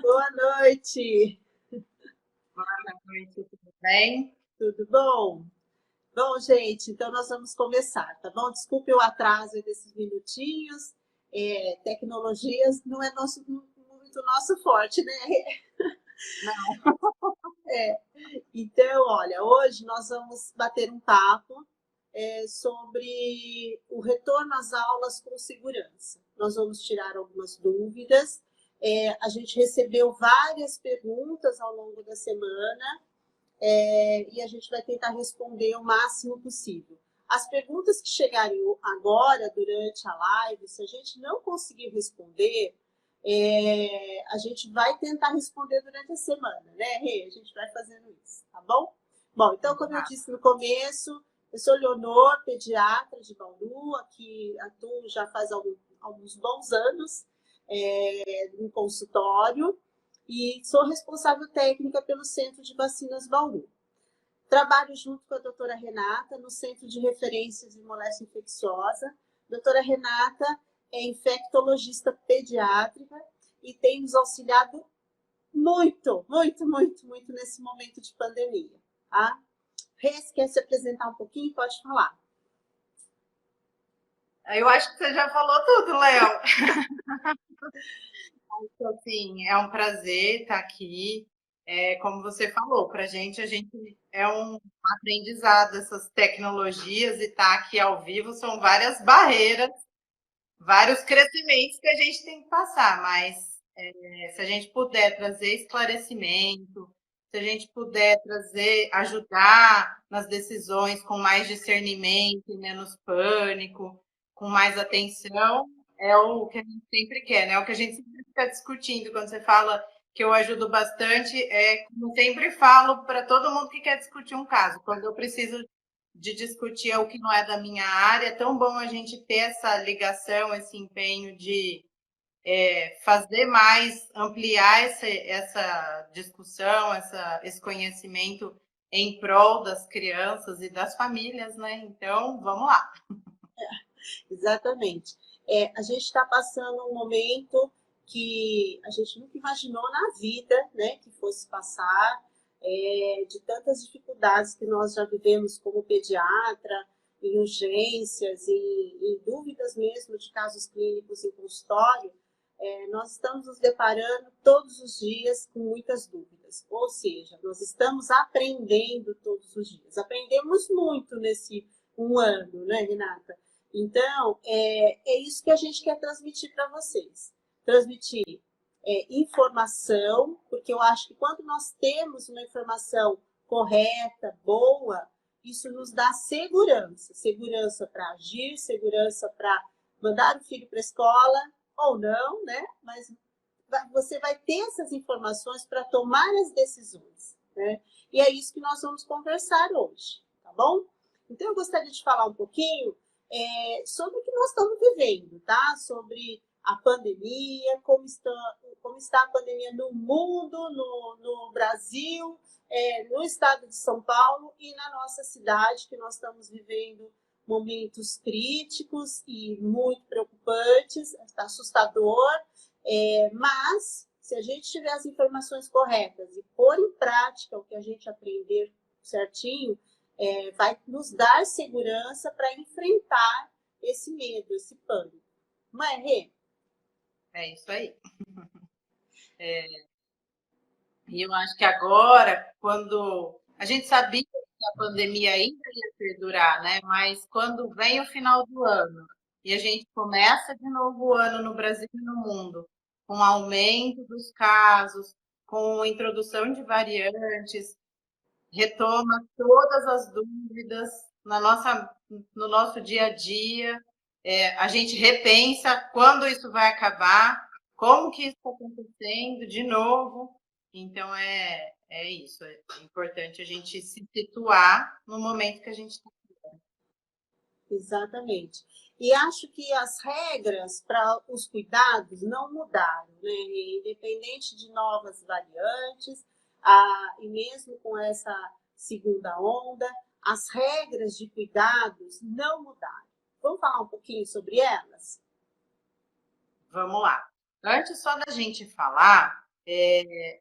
Boa noite, Boa noite, tudo bem? tudo bom? Bom, gente, então nós vamos começar, tá bom? Desculpe o atraso desses minutinhos. Tecnologias não é muito nosso forte, né? Não. Então, olha, hoje nós vamos bater um papo sobre o retorno às aulas com segurança. Nós vamos tirar algumas dúvidas. A gente recebeu várias perguntas ao longo da semana. E a gente vai tentar responder o máximo possível. As perguntas que chegarem agora, durante a live, se a gente não conseguir responder, a gente vai tentar responder durante a semana, né, Rê? A gente vai fazendo isso, tá bom? Bom, então, como eu disse no começo, eu sou Leonor, pediatra de Bauru, aqui atuo já faz alguns bons anos em consultório, e sou responsável técnica pelo Centro de Vacinas Bauru. Trabalho junto com a doutora Renata no Centro de Referências de Moléstia Infecciosa. Doutora Renata é infectologista pediátrica e tem nos auxiliado muito nesse momento de pandemia. Tá? Rê, quer se apresentar um pouquinho? Pode falar. Eu acho que você já falou tudo, Léo. Então, assim, é um prazer estar aqui. Como você falou, para a gente é um aprendizado essas tecnologias e estar aqui ao vivo são várias barreiras, vários crescimentos que a gente tem que passar, mas se a gente puder trazer esclarecimento, se a gente puder trazer, ajudar nas decisões com mais discernimento, menos pânico, com mais atenção, é o que a gente sempre quer, né? É o que a gente sempre fica discutindo quando você fala que eu ajudo bastante, como sempre falo para todo mundo que quer discutir um caso, quando eu preciso de discutir o que não é da minha área, é tão bom a gente ter essa ligação, esse empenho de fazer mais, ampliar essa discussão, esse conhecimento em prol das crianças e das famílias, né? Então, vamos lá. Exatamente. A gente está passando um momento que a gente nunca imaginou na vida, né, que fosse passar, de tantas dificuldades que nós já vivemos como pediatra, em urgências, em dúvidas mesmo de casos clínicos em consultório. Nós estamos nos deparando todos os dias com muitas dúvidas, ou seja, nós estamos aprendendo todos os dias. Aprendemos muito nesse um ano, né, Renata? Então, é isso que a gente quer transmitir para vocês. Transmitir informação, porque eu acho que quando nós temos uma informação correta, boa, isso nos dá segurança. Segurança para agir, segurança para mandar o filho para a escola, ou não, né? Mas você vai ter essas informações para tomar as decisões, né? E é isso que nós vamos conversar hoje, tá bom? Então, eu gostaria de falar um pouquinho sobre o que nós estamos vivendo, tá? Sobre a pandemia, como está a pandemia no mundo, no Brasil, no estado de São Paulo e na nossa cidade, que nós estamos vivendo momentos críticos e muito preocupantes, está assustador, mas se a gente tiver as informações corretas e pôr em prática o que a gente aprender certinho, vai nos dar segurança para enfrentar esse medo, esse pânico. Não é, Rê? É isso aí. E eu acho que agora, quando a gente sabia que a pandemia ainda ia perdurar, né? Mas quando vem o final do ano e a gente começa de novo o ano no Brasil e no mundo, com aumento dos casos, com introdução de variantes, retoma todas as dúvidas no nosso dia a dia. A gente repensa quando isso vai acabar, como que isso está acontecendo de novo. Então, é isso. É importante a gente se situar no momento que a gente está. Exatamente. E acho que as regras para os cuidados não mudaram, né? Independente de novas variantes, e mesmo com essa segunda onda, as regras de cuidados não mudaram. Vamos falar um pouquinho sobre elas? Vamos lá. Antes só da gente falar,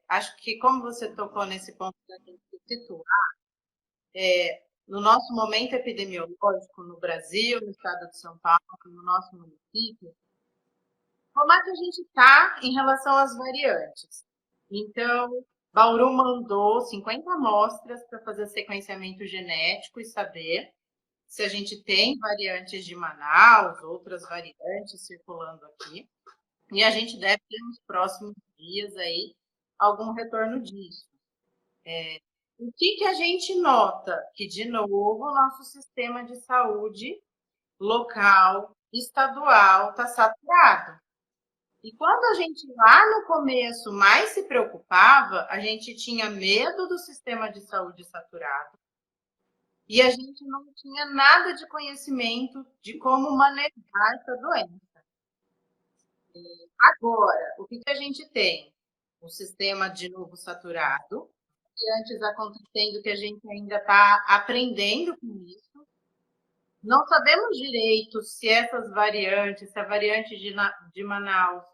acho que como você tocou nesse ponto da gente se situar, no nosso momento epidemiológico no Brasil, no estado de São Paulo, no nosso município, como é que a gente está em relação às variantes? Então, Bauru mandou 50 amostras para fazer sequenciamento genético e saber se a gente tem variantes de Manaus, outras variantes circulando aqui. E a gente deve ter nos próximos dias aí algum retorno disso. O que a gente nota? Que, de novo, o nosso sistema de saúde local, estadual, está saturado. E quando a gente lá no começo mais se preocupava, a gente tinha medo do sistema de saúde saturado e a gente não tinha nada de conhecimento de como manejar essa doença. Agora, o que a gente tem? Um sistema de novo saturado, e antes acontecendo que a gente ainda está aprendendo com isso. Não sabemos direito se essas variantes, se a variante de Manaus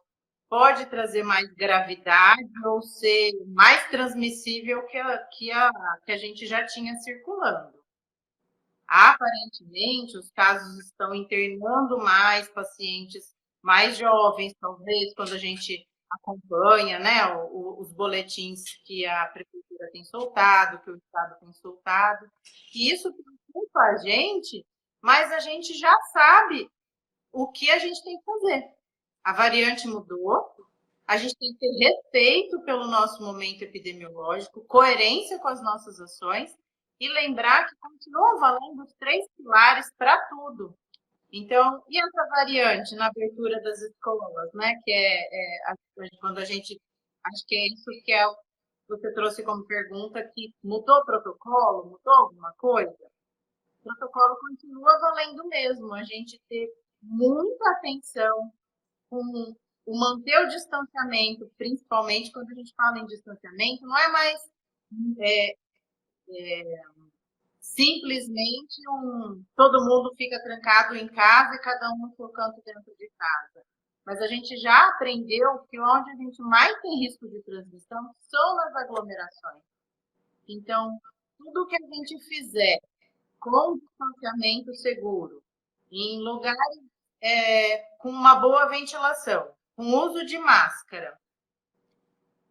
pode trazer mais gravidade ou ser mais transmissível que a gente já tinha circulando. Aparentemente, os casos estão internando mais pacientes mais jovens, talvez, quando a gente acompanha, né, os boletins que a prefeitura tem soltado, que o estado tem soltado. E isso preocupa a gente, mas a gente já sabe o que a gente tem que fazer. A variante mudou, a gente tem que ter respeito pelo nosso momento epidemiológico, coerência com as nossas ações e lembrar que continuam valendo os 3 pilares para tudo. Então, e essa variante na abertura das escolas, né? Que quando a gente. Acho que é isso que você trouxe como pergunta, que mudou o protocolo, mudou alguma coisa? O protocolo continua valendo mesmo, a gente ter muita atenção com o manter o distanciamento, principalmente quando a gente fala em distanciamento, não é mais simplesmente todo mundo fica trancado em casa e cada um no seu canto dentro de casa. Mas a gente já aprendeu que onde a gente mais tem risco de transmissão são nas aglomerações. Então, tudo que a gente fizer com distanciamento seguro, em lugares com uma boa ventilação, com uso de máscara,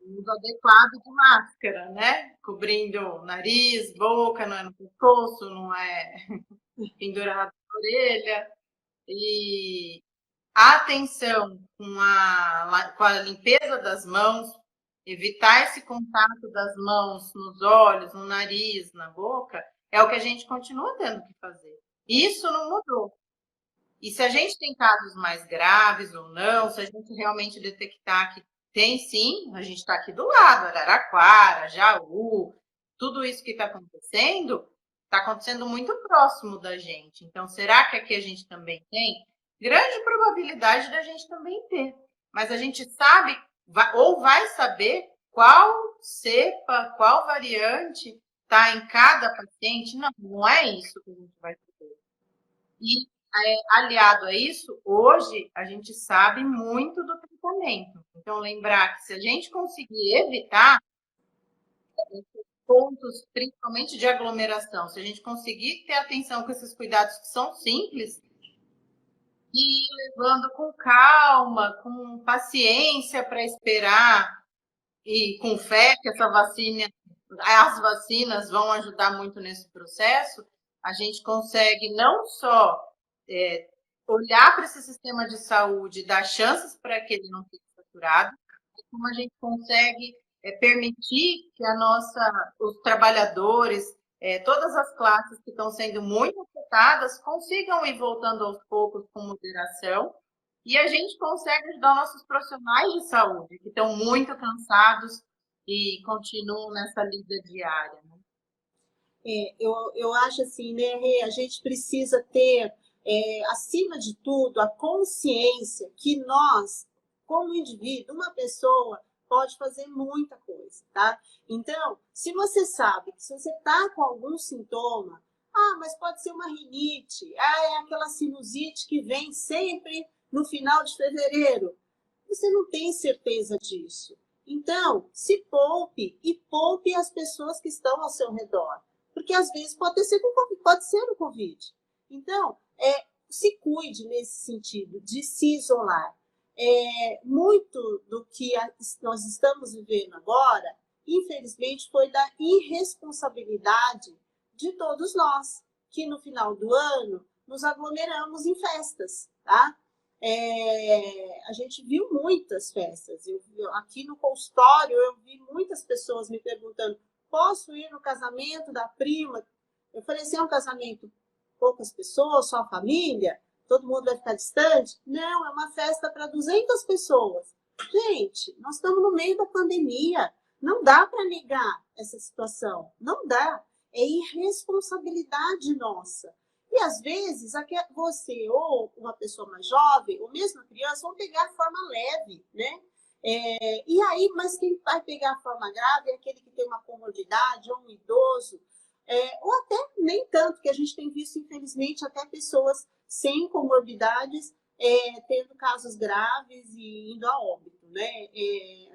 uso adequado de máscara, né? Cobrindo nariz, boca, não é no pescoço, não é pendurado na orelha. E a atenção com a limpeza das mãos, evitar esse contato das mãos nos olhos, no nariz, na boca, é o que a gente continua tendo que fazer. Isso não mudou. E se a gente tem casos mais graves ou não, se a gente realmente detectar que tem sim, a gente está aqui do lado, Araraquara, Jaú, tudo isso que está acontecendo muito próximo da gente. Então, será que aqui a gente também tem? Grande probabilidade da gente também ter. Mas a gente sabe, ou vai saber, qual cepa, qual variante está em cada paciente? Não, não é isso que a gente vai saber. E aliado a isso, hoje a gente sabe muito do tratamento. Então, lembrar que se a gente conseguir evitar pontos, principalmente de aglomeração, se a gente conseguir ter atenção com esses cuidados que são simples, e ir levando com calma, com paciência para esperar, e com fé que as vacinas vão ajudar muito nesse processo, a gente consegue não só olhar para esse sistema de saúde, dar chances para que ele não fique saturado, como a gente consegue permitir que os trabalhadores, todas as classes que estão sendo muito afetadas, consigam ir voltando aos poucos com moderação, e a gente consegue ajudar nossos profissionais de saúde, que estão muito cansados e continuam nessa lida diária. Né? Eu acho assim, né, Rê, a gente precisa ter, acima de tudo, a consciência que nós, como indivíduo, uma pessoa pode fazer muita coisa, tá? Então, se você sabe que se você está com algum sintoma, mas pode ser uma rinite, é aquela sinusite que vem sempre no final de fevereiro. você não tem certeza disso. Então, se poupe e poupe as pessoas que estão ao seu redor. Porque às vezes pode ser o Covid. Então, se cuide nesse sentido, de se isolar. Muito do que nós estamos vivendo agora, infelizmente, foi da irresponsabilidade de todos nós, que no final do ano nos aglomeramos em festas, tá? A gente viu muitas festas. Aqui no consultório, eu vi muitas pessoas me perguntando: posso ir no casamento da prima? Eu falei assim: é um casamento, poucas pessoas, só a família? Todo mundo vai ficar distante? Não, é uma festa para 200 pessoas. Gente, nós estamos no meio da pandemia. Não dá para negar essa situação. Não dá. É irresponsabilidade nossa. E, às vezes, você ou uma pessoa mais jovem, ou mesmo a criança, vão pegar a forma leve, né? E aí, mas quem vai pegar a forma grave é aquele que tem uma comorbidade, ou um idoso, ou até nem tanto, que a gente tem visto, infelizmente, até pessoas sem comorbidades tendo casos graves e indo a óbito, né?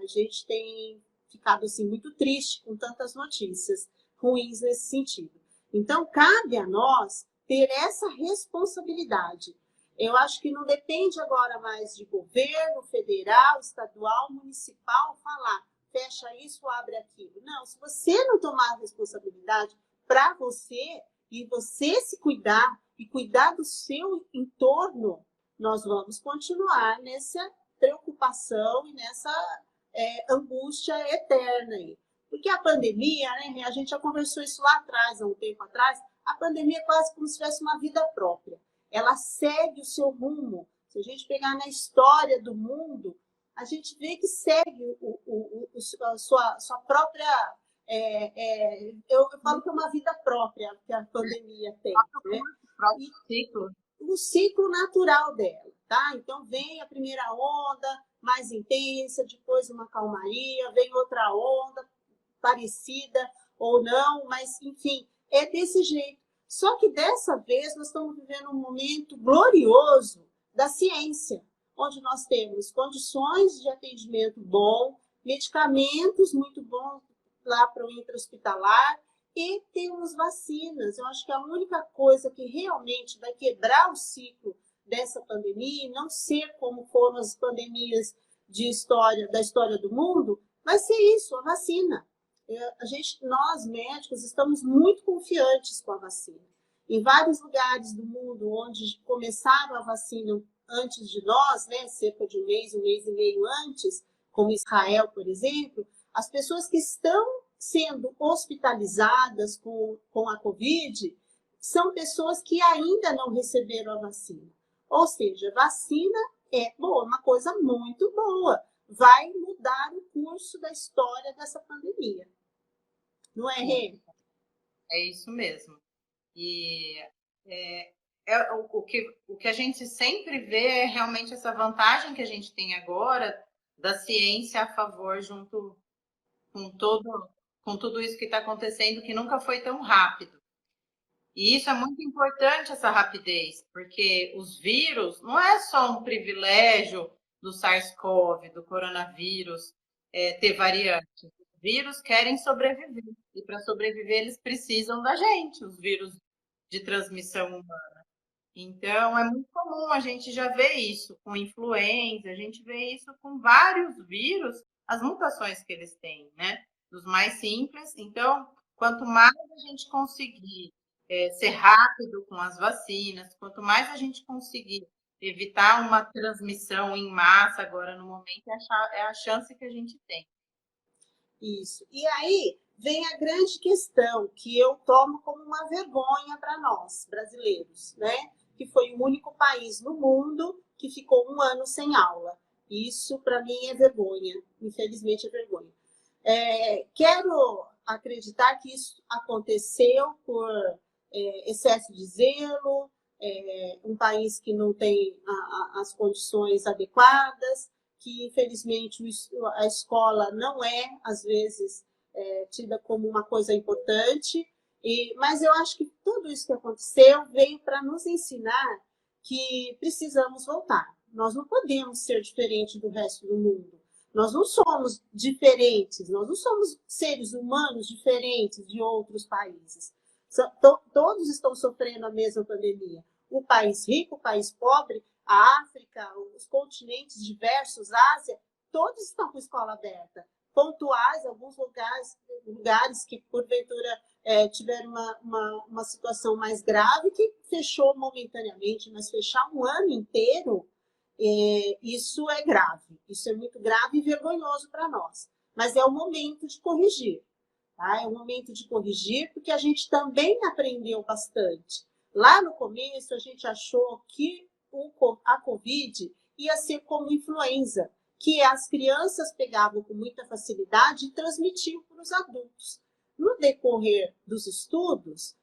A gente tem ficado, assim, muito triste com tantas notícias ruins nesse sentido. Então, cabe a nós ter essa responsabilidade. Eu acho que não depende agora mais de governo federal, estadual, municipal, falar, fecha isso, abre aquilo. Não, se você não tomar a responsabilidade para você, e você se cuidar, e cuidar do seu entorno, nós vamos continuar nessa preocupação e nessa angústia eterna aí. Porque a pandemia, né, a gente já conversou isso lá atrás, há um tempo atrás, a pandemia é quase como se tivesse uma vida própria. Ela segue o seu rumo. Se a gente pegar na história do mundo, a gente vê que segue a sua própria... eu falo que é uma vida própria que a pandemia tem. Né? Ciclo. O ciclo natural dela. Tá? Então, vem a primeira onda mais intensa, depois uma calmaria, vem outra onda parecida ou não, mas, enfim, é desse jeito. Só que dessa vez nós estamos vivendo um momento glorioso da ciência, onde nós temos condições de atendimento bom, medicamentos muito bons lá para o intra-hospitalar e temos vacinas. Eu acho que a única coisa que realmente vai quebrar o ciclo dessa pandemia, e não ser como foram as pandemias da história do mundo, vai ser isso, a vacina. Nós médicos estamos muito confiantes com a vacina. Em vários lugares do mundo onde começaram a vacina antes de nós, né, cerca de um mês e meio antes, como Israel, por exemplo, as pessoas que estão sendo hospitalizadas com a Covid são pessoas que ainda não receberam a vacina. Ou seja, vacina é uma coisa muito boa. Vai mudar o curso da história dessa pandemia. Não é, Rê? É isso mesmo. E o que a gente sempre vê é realmente essa vantagem que a gente tem agora da ciência a favor junto com tudo isso que está acontecendo, que nunca foi tão rápido. E isso é muito importante, essa rapidez, porque os vírus não é só um privilégio do SARS-CoV, do coronavírus, ter variantes. Os vírus querem sobreviver. E para sobreviver, eles precisam da gente, os vírus de transmissão humana. Então, é muito comum, a gente já vê isso com influenza, a gente vê isso com vários vírus, as mutações que eles têm, né? Dos mais simples. Então, quanto mais a gente conseguir ser rápido com as vacinas, quanto mais a gente conseguir evitar uma transmissão em massa agora no momento, é a chance que a gente tem. Isso. E aí vem a grande questão que eu tomo como uma vergonha para nós, brasileiros, né? Que foi o único país no mundo que ficou 1 ano sem aula. Isso, para mim, é vergonha. Infelizmente, é vergonha. Quero acreditar que isso aconteceu por excesso de zelo, um país que não tem as condições adequadas, que, infelizmente, a escola não é, às vezes, tida como uma coisa importante, mas eu acho que tudo isso que aconteceu veio para nos ensinar que precisamos voltar. Nós não podemos ser diferente do resto do mundo. Nós não somos diferentes, nós não somos seres humanos diferentes de outros países. Todos estão sofrendo a mesma pandemia. O país rico, o país pobre, a África, os continentes diversos, Ásia, todos estão com escola aberta. Pontuais, alguns lugares que, porventura, tiveram uma situação mais grave, que fechou momentaneamente, mas fechar um ano inteiro, isso é grave. Isso é muito grave e vergonhoso para nós. Mas é o momento de corrigir. Tá? É o momento de corrigir, porque a gente também aprendeu bastante. Lá no começo, a gente achou que a Covid ia ser como influenza, que as crianças pegavam com muita facilidade e transmitiam para os adultos. No decorrer dos estudos,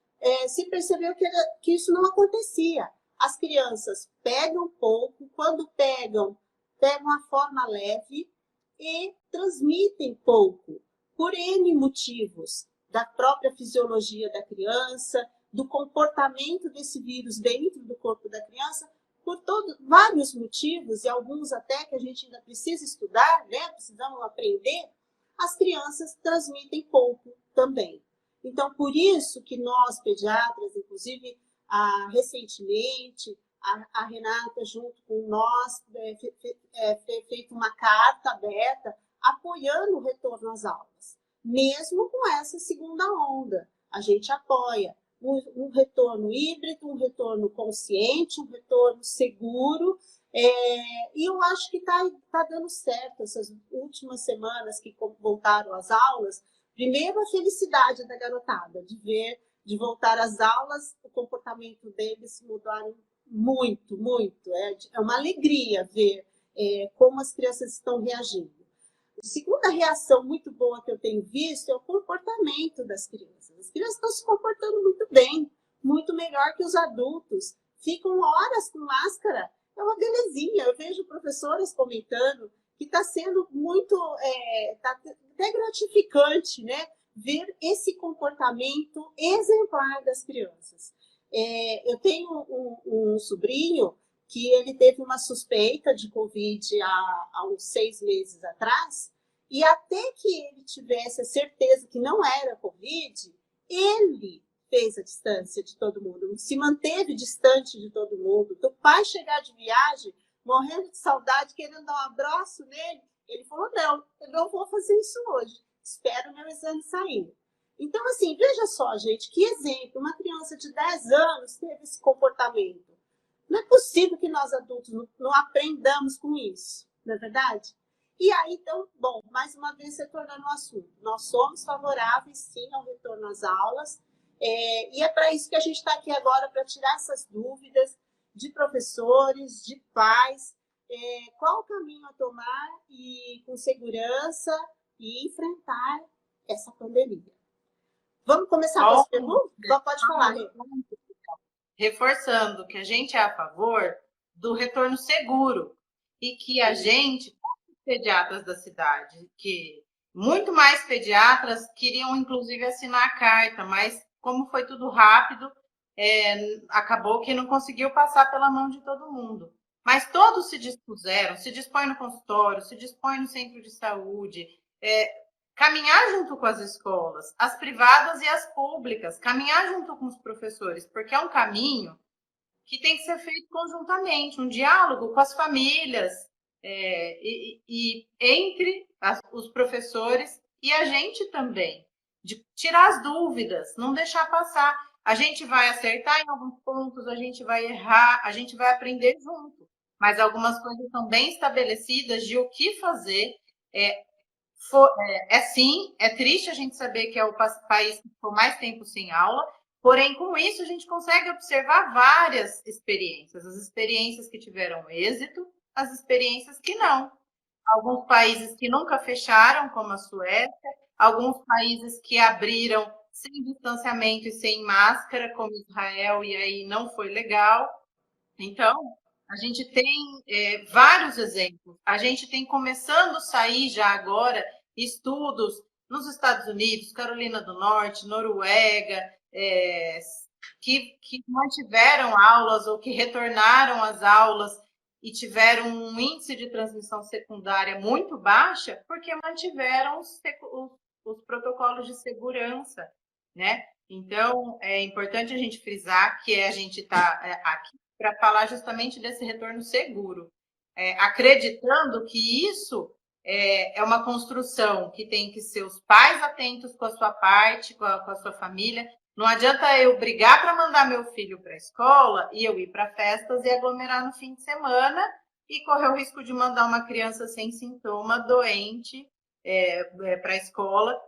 se percebeu que isso não acontecia. As crianças pegam pouco, quando pegam a forma leve e transmitem pouco, por N motivos, da própria fisiologia da criança, do comportamento desse vírus dentro do corpo da criança, por vários motivos, e alguns até que a gente ainda precisa estudar, né? Precisamos aprender, as crianças transmitem pouco também. Então, por isso que nós, pediatras, inclusive, recentemente, a Renata, junto com nós, feito uma carta aberta, apoiando o retorno às aulas. Mesmo com essa segunda onda, a gente apoia um retorno híbrido, um retorno consciente, um retorno seguro, e eu acho que tá dando certo essas últimas semanas que voltaram às aulas. Primeiro, a felicidade da garotada de voltar às aulas, o comportamento deles mudaram muito, muito. É uma alegria ver como as crianças estão reagindo. A segunda reação muito boa que eu tenho visto é o comportamento das crianças. As crianças estão se comportando muito bem, muito melhor que os adultos. Ficam horas com máscara, é uma belezinha. Eu vejo professoras comentando que está sendo muito, tá até gratificante, né? Ver esse comportamento exemplar das crianças. Eu tenho um sobrinho que ele teve uma suspeita de Covid há uns 6 meses atrás, e até que ele tivesse a certeza que não era Covid, ele fez a distância de todo mundo, se manteve distante de todo mundo. Do pai chegar de viagem, morrendo de saudade, querendo dar um abraço nele, ele falou, não, eu não vou fazer isso hoje, espero o meu exame sair. Então, assim, veja só, gente, que exemplo, uma criança de 10 anos teve esse comportamento. Não é possível que nós adultos não aprendamos com isso, não é verdade? E aí, então, bom, mais uma vez retornando ao assunto, nós somos favoráveis, sim, ao retorno às aulas, e é para isso que a gente está aqui agora, para tirar essas dúvidas de professores, de pais, qual o caminho a tomar e com segurança e enfrentar essa pandemia. Vamos começar com as perguntas? Pode falar, Rê. Reforçando que a gente é a favor do retorno seguro e que a gente, pediatras da cidade, que muito mais pediatras queriam inclusive assinar a carta, mas como foi tudo rápido, acabou que não conseguiu passar pela mão de todo mundo. Mas todos se dispuseram, se dispõem no consultório, se dispõem no centro de saúde, caminhar junto com as escolas, as privadas e as públicas, caminhar junto com os professores, porque é um caminho que tem que ser feito conjuntamente, um diálogo com as famílias, e entre os professores e a gente também, de tirar as dúvidas, não deixar passar. A gente vai acertar em alguns pontos, a gente vai errar, a gente vai aprender junto, mas algumas coisas são bem estabelecidas de o que fazer. Sim, é triste a gente saber que é o país que ficou mais tempo sem aula, porém, com isso, a gente consegue observar várias experiências. As experiências que tiveram êxito, as experiências que não. Alguns países que nunca fecharam, como a Suécia, alguns países que abriram sem distanciamento e sem máscara, como Israel, e aí não foi legal. Então, a gente tem vários exemplos. A gente tem começando a sair já agora estudos nos Estados Unidos, Carolina do Norte, Noruega, que mantiveram aulas ou que retornaram às aulas e tiveram um índice de transmissão secundária muito baixa porque mantiveram os protocolos de segurança, né? Então, é importante a gente frisar que a gente está aqui para falar justamente desse retorno seguro, acreditando que isso é uma construção que tem que ser os pais atentos com a sua parte, com a sua família. Não adianta eu brigar para mandar meu filho para a escola e eu ir para festas e aglomerar no fim de semana e correr o risco de mandar uma criança sem sintoma, doente, para a escola,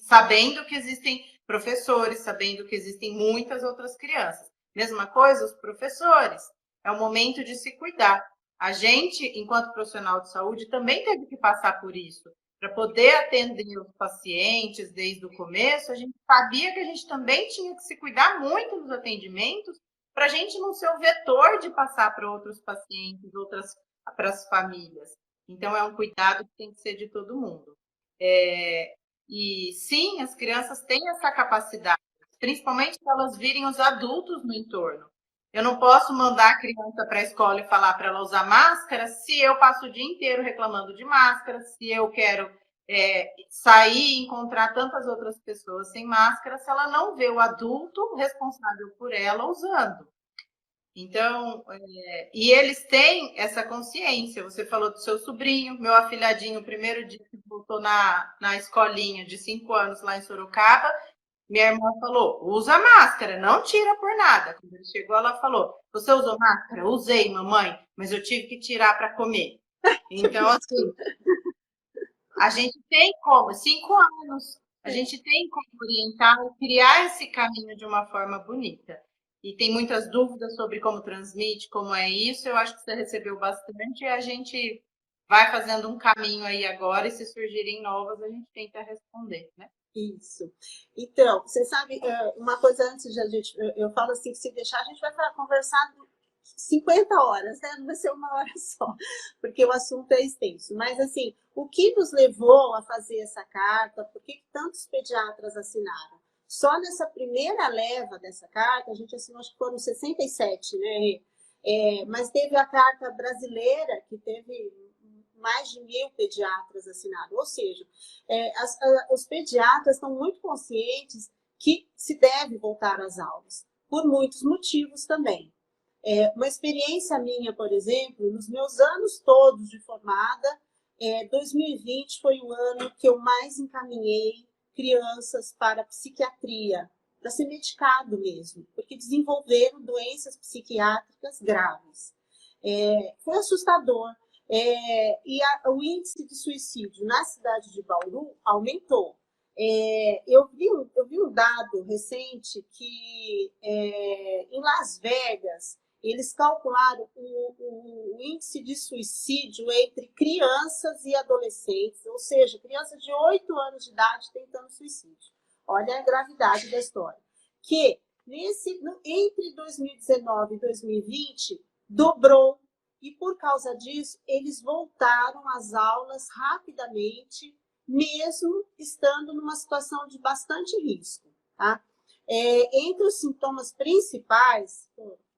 sabendo que existem professores, sabendo que existem muitas outras crianças. Mesma coisa, os professores. É o momento de se cuidar. A gente, enquanto profissional de saúde, também teve que passar por isso. Para poder atender os pacientes desde o começo, a gente sabia que a gente também tinha que se cuidar muito nos atendimentos para a gente não ser o vetor de passar para outros pacientes, para as famílias. Então, é um cuidado que tem que ser de todo mundo. E sim, as crianças têm essa capacidade, principalmente se elas virem os adultos no entorno. Eu não posso mandar a criança para a escola e falar para ela usar máscara se eu passo o dia inteiro reclamando de máscara, se eu quero sair e encontrar tantas outras pessoas sem máscara, se ela não vê o adulto responsável por ela usando. Então, e eles têm essa consciência. Você falou do seu sobrinho, meu afilhadinho, o primeiro dia que voltou na escolinha de 5 anos lá em Sorocaba, minha irmã falou, usa máscara, não tira por nada. Quando ele chegou, ela falou, você usou máscara? Usei, mamãe, mas eu tive que tirar para comer. Então, assim, a gente tem como, 5 anos, a gente tem como orientar e criar esse caminho de uma forma bonita. E tem muitas dúvidas sobre como transmite, como é isso. Eu acho que você recebeu bastante e a gente vai fazendo um caminho aí agora e se surgirem novas, a gente tenta responder, né? Isso. Então, você sabe, uma coisa antes de a gente, eu falo assim, que se deixar, a gente vai conversar 50 horas, né? Não vai ser uma hora só, porque o assunto é extenso. Mas, assim, o que nos levou a fazer essa carta? Por que tantos pediatras assinaram? Só nessa primeira leva dessa carta, a gente assinou, acho que foram 67, né? Mas teve a carta brasileira, que teve mais de 1.000 pediatras assinados. Ou seja, os pediatras estão muito conscientes que se deve voltar às aulas, por muitos motivos também. Uma experiência minha, por exemplo, nos meus anos todos de formada, 2020 foi o ano que eu mais encaminhei crianças para psiquiatria, para ser medicado mesmo, porque desenvolveram doenças psiquiátricas graves. Foi assustador. O índice de suicídio na cidade de Bauru aumentou. Eu vi um dado recente que em Las Vegas eles calcularam o índice de suicídio entre crianças e adolescentes, ou seja, crianças de 8 anos de idade tentando suicídio. Olha a gravidade da história. Que entre 2019 e 2020 dobrou. E por causa disso, eles voltaram às aulas rapidamente, mesmo estando numa situação de bastante risco. Tá? Entre os sintomas principais,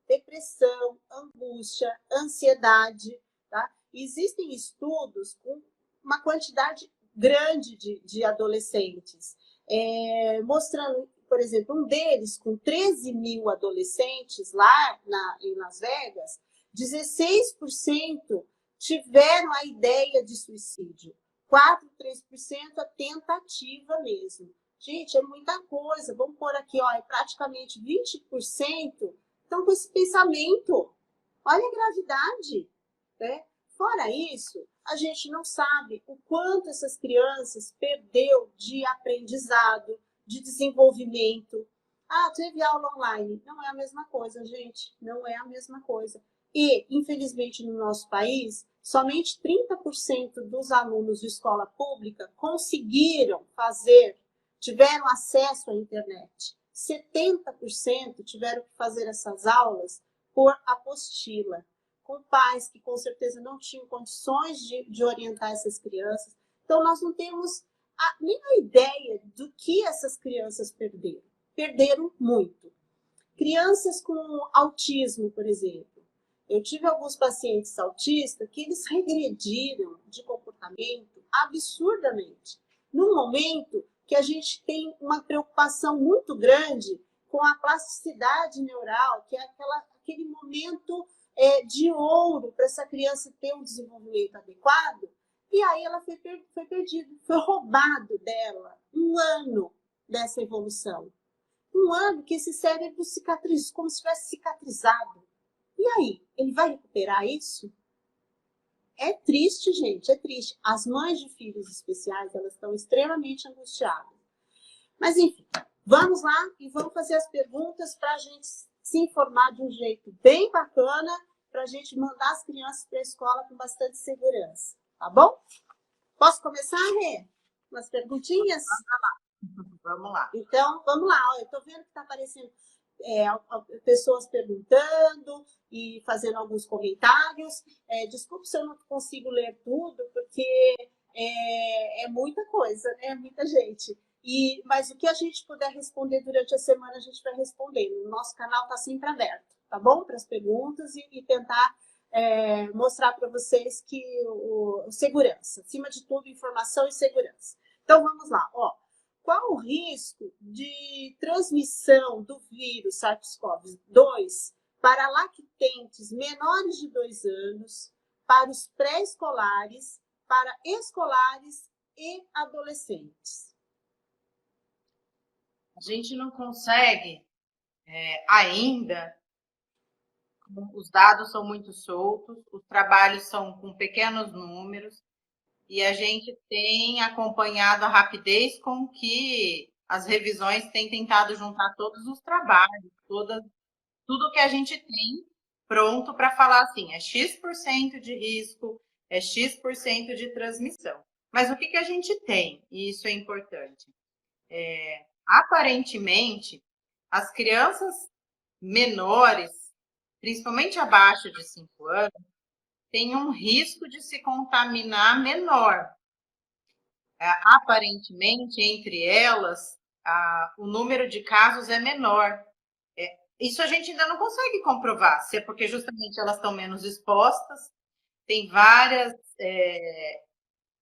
depressão, angústia, ansiedade. Tá? Existem estudos com uma quantidade grande de adolescentes, mostrando, por exemplo, um deles com 13.000 adolescentes lá em Las Vegas, 16% tiveram a ideia de suicídio, 4,3% a tentativa mesmo. Gente, é muita coisa. Vamos pôr aqui, ó, praticamente 20% estão com esse pensamento. Olha a gravidade, né? Fora isso, a gente não sabe o quanto essas crianças perdeu de aprendizado, de desenvolvimento. Ah, teve aula online. Não é a mesma coisa, gente. Não é a mesma coisa. E, infelizmente, no nosso país, somente 30% dos alunos de escola pública tiveram acesso à internet. 70% tiveram que fazer essas aulas por apostila, com pais que com certeza não tinham condições de orientar essas crianças. Então, nós não temos a mínima ideia do que essas crianças perderam. Perderam muito. Crianças com autismo, por exemplo. Eu tive alguns pacientes autistas que eles regrediram de comportamento absurdamente. No momento que a gente tem uma preocupação muito grande com a plasticidade neural, que é aquele momento de ouro para essa criança ter um desenvolvimento adequado, e aí ela foi perdida, foi roubado dela um ano dessa evolução. Um ano que esse cérebro cicatrizou, como se tivesse cicatrizado. E aí, ele vai recuperar isso? É triste, gente, é triste. As mães de filhos especiais, elas estão extremamente angustiadas. Mas, enfim, vamos lá e vamos fazer as perguntas para a gente se informar de um jeito bem bacana, para a gente mandar as crianças para a escola com bastante segurança. Tá bom? Posso começar, Rê? Umas perguntinhas? Vamos lá. Então, vamos lá. Eu estou vendo que está aparecendo pessoas perguntando e fazendo alguns comentários. Desculpe se eu não consigo ler tudo, porque é muita coisa, né? Muita gente. Mas o que a gente puder responder durante a semana, a gente vai respondendo. O nosso canal está sempre aberto, tá bom? Para as perguntas e tentar mostrar para vocês que segurança, acima de tudo, informação e segurança. Então, vamos lá. Qual o risco de transmissão do vírus SARS-CoV-2 para lactentes menores de 2 anos, para os pré-escolares, para escolares e adolescentes? A gente não consegue ainda, os dados são muito soltos, os trabalhos são com pequenos números, e a gente tem acompanhado a rapidez com que as revisões têm tentado juntar todos os trabalhos, tudo que a gente tem pronto para falar assim, é X% de risco, é X% de transmissão. Mas o que a gente tem? E isso é importante. Aparentemente, as crianças menores, principalmente abaixo de 5 anos, têm um risco de se contaminar menor. Aparentemente, entre elas, o número de casos é menor. Isso a gente ainda não consegue comprovar, se é porque justamente elas estão menos expostas, tem várias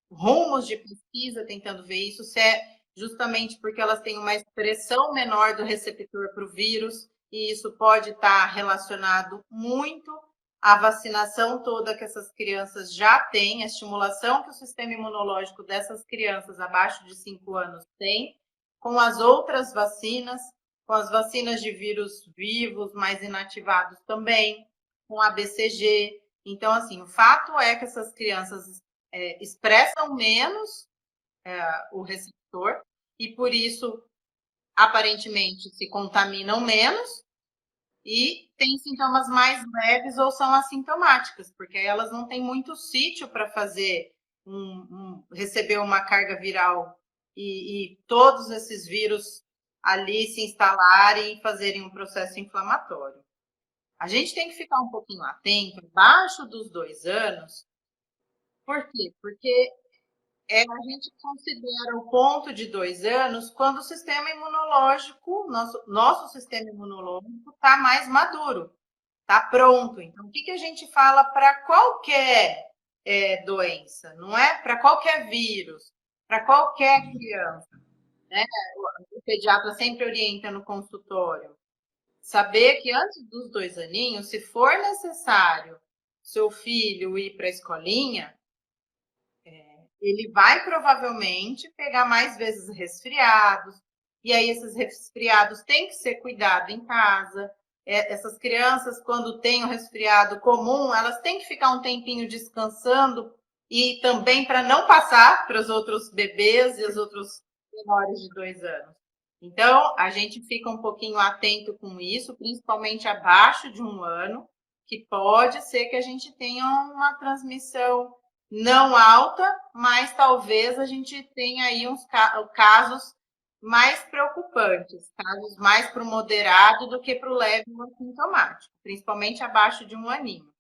rumos de pesquisa tentando ver isso, se é justamente porque elas têm uma expressão menor do receptor para o vírus, e isso pode estar relacionado muito à vacinação toda que essas crianças já têm, a estimulação que o sistema imunológico dessas crianças abaixo de 5 anos tem, com as outras vacinas, com as vacinas de vírus vivos, mais inativados também, com a BCG. Então, assim, o fato é que essas crianças expressam menos o receptor e, por isso, aparentemente, se contaminam menos e têm sintomas mais leves ou são assintomáticas, porque elas não têm muito sítio para fazer receber uma carga viral e todos esses vírus ali se instalarem e fazerem um processo inflamatório. A gente tem que ficar um pouquinho atento, abaixo dos 2 anos. Por quê? Porque a gente considera o ponto de 2 anos quando o sistema imunológico, nosso sistema imunológico está mais maduro, está pronto. Então, o que a gente fala para qualquer doença? Não é para qualquer vírus, para qualquer criança. Né? O pediatra sempre orienta no consultório. Saber que antes dos 2 aninhos, se for necessário seu filho ir para a escolinha, ele vai provavelmente pegar mais vezes resfriados, e aí esses resfriados têm que ser cuidados em casa. Essas crianças, quando têm um resfriado comum, elas têm que ficar um tempinho descansando, e também para não passar para os outros bebês e os outros menores de 2 anos. Então, a gente fica um pouquinho atento com isso, principalmente abaixo de 1 ano, que pode ser que a gente tenha uma transmissão não alta, mas talvez a gente tenha aí uns casos mais preocupantes, casos mais para o moderado do que para o leve ou assintomático, principalmente abaixo de 1 aninho.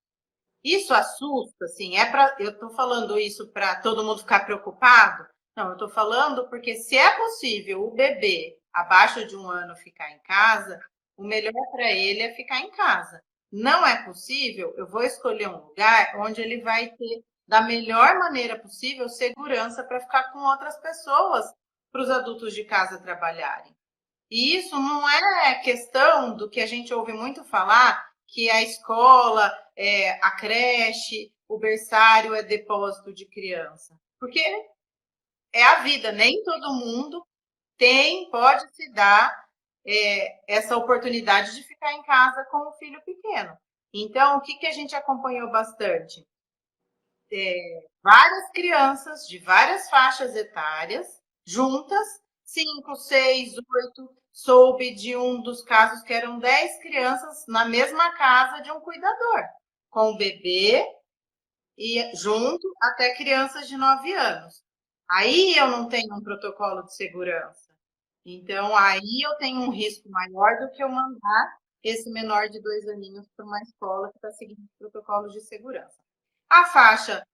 Isso assusta, assim, eu estou falando isso para todo mundo ficar preocupado? Não, eu estou falando porque se é possível o bebê abaixo de 1 ano ficar em casa, o melhor para ele é ficar em casa. não é possível, eu vou escolher um lugar onde ele vai ter, da melhor maneira possível, segurança para ficar com outras pessoas, para os adultos de casa trabalharem. E isso não é questão do que a gente ouve muito falar, que a escola, a creche, o berçário é depósito de criança. Porque é a vida, nem todo mundo pode se dar essa oportunidade de ficar em casa com o filho pequeno. Então, o que a gente acompanhou bastante? Várias crianças de várias faixas etárias, juntas, 5, 6, 8. Soube de um dos casos que eram 10 crianças na mesma casa de um cuidador, com o bebê e junto até crianças de 9 anos. Aí eu não tenho um protocolo de segurança. Então, aí eu tenho um risco maior do que eu mandar esse menor de 2 aninhos para uma escola que está seguindo os protocolos de segurança. A faixa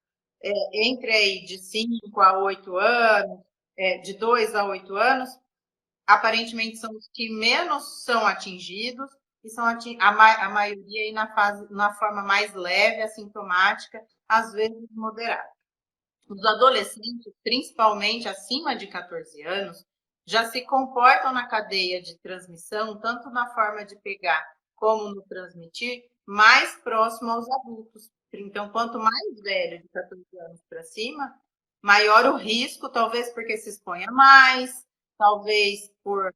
entre aí de 5 a 8 anos, de 2 a 8 anos, aparentemente são os que menos são atingidos e são a maioria aí na forma mais leve, assintomática, às vezes moderada. Os adolescentes, principalmente acima de 14 anos, já se comportam na cadeia de transmissão, tanto na forma de pegar como no transmitir, mais próximo aos adultos. Então, quanto mais velho, de 14 anos para cima, maior o risco, talvez porque se exponha mais, talvez por,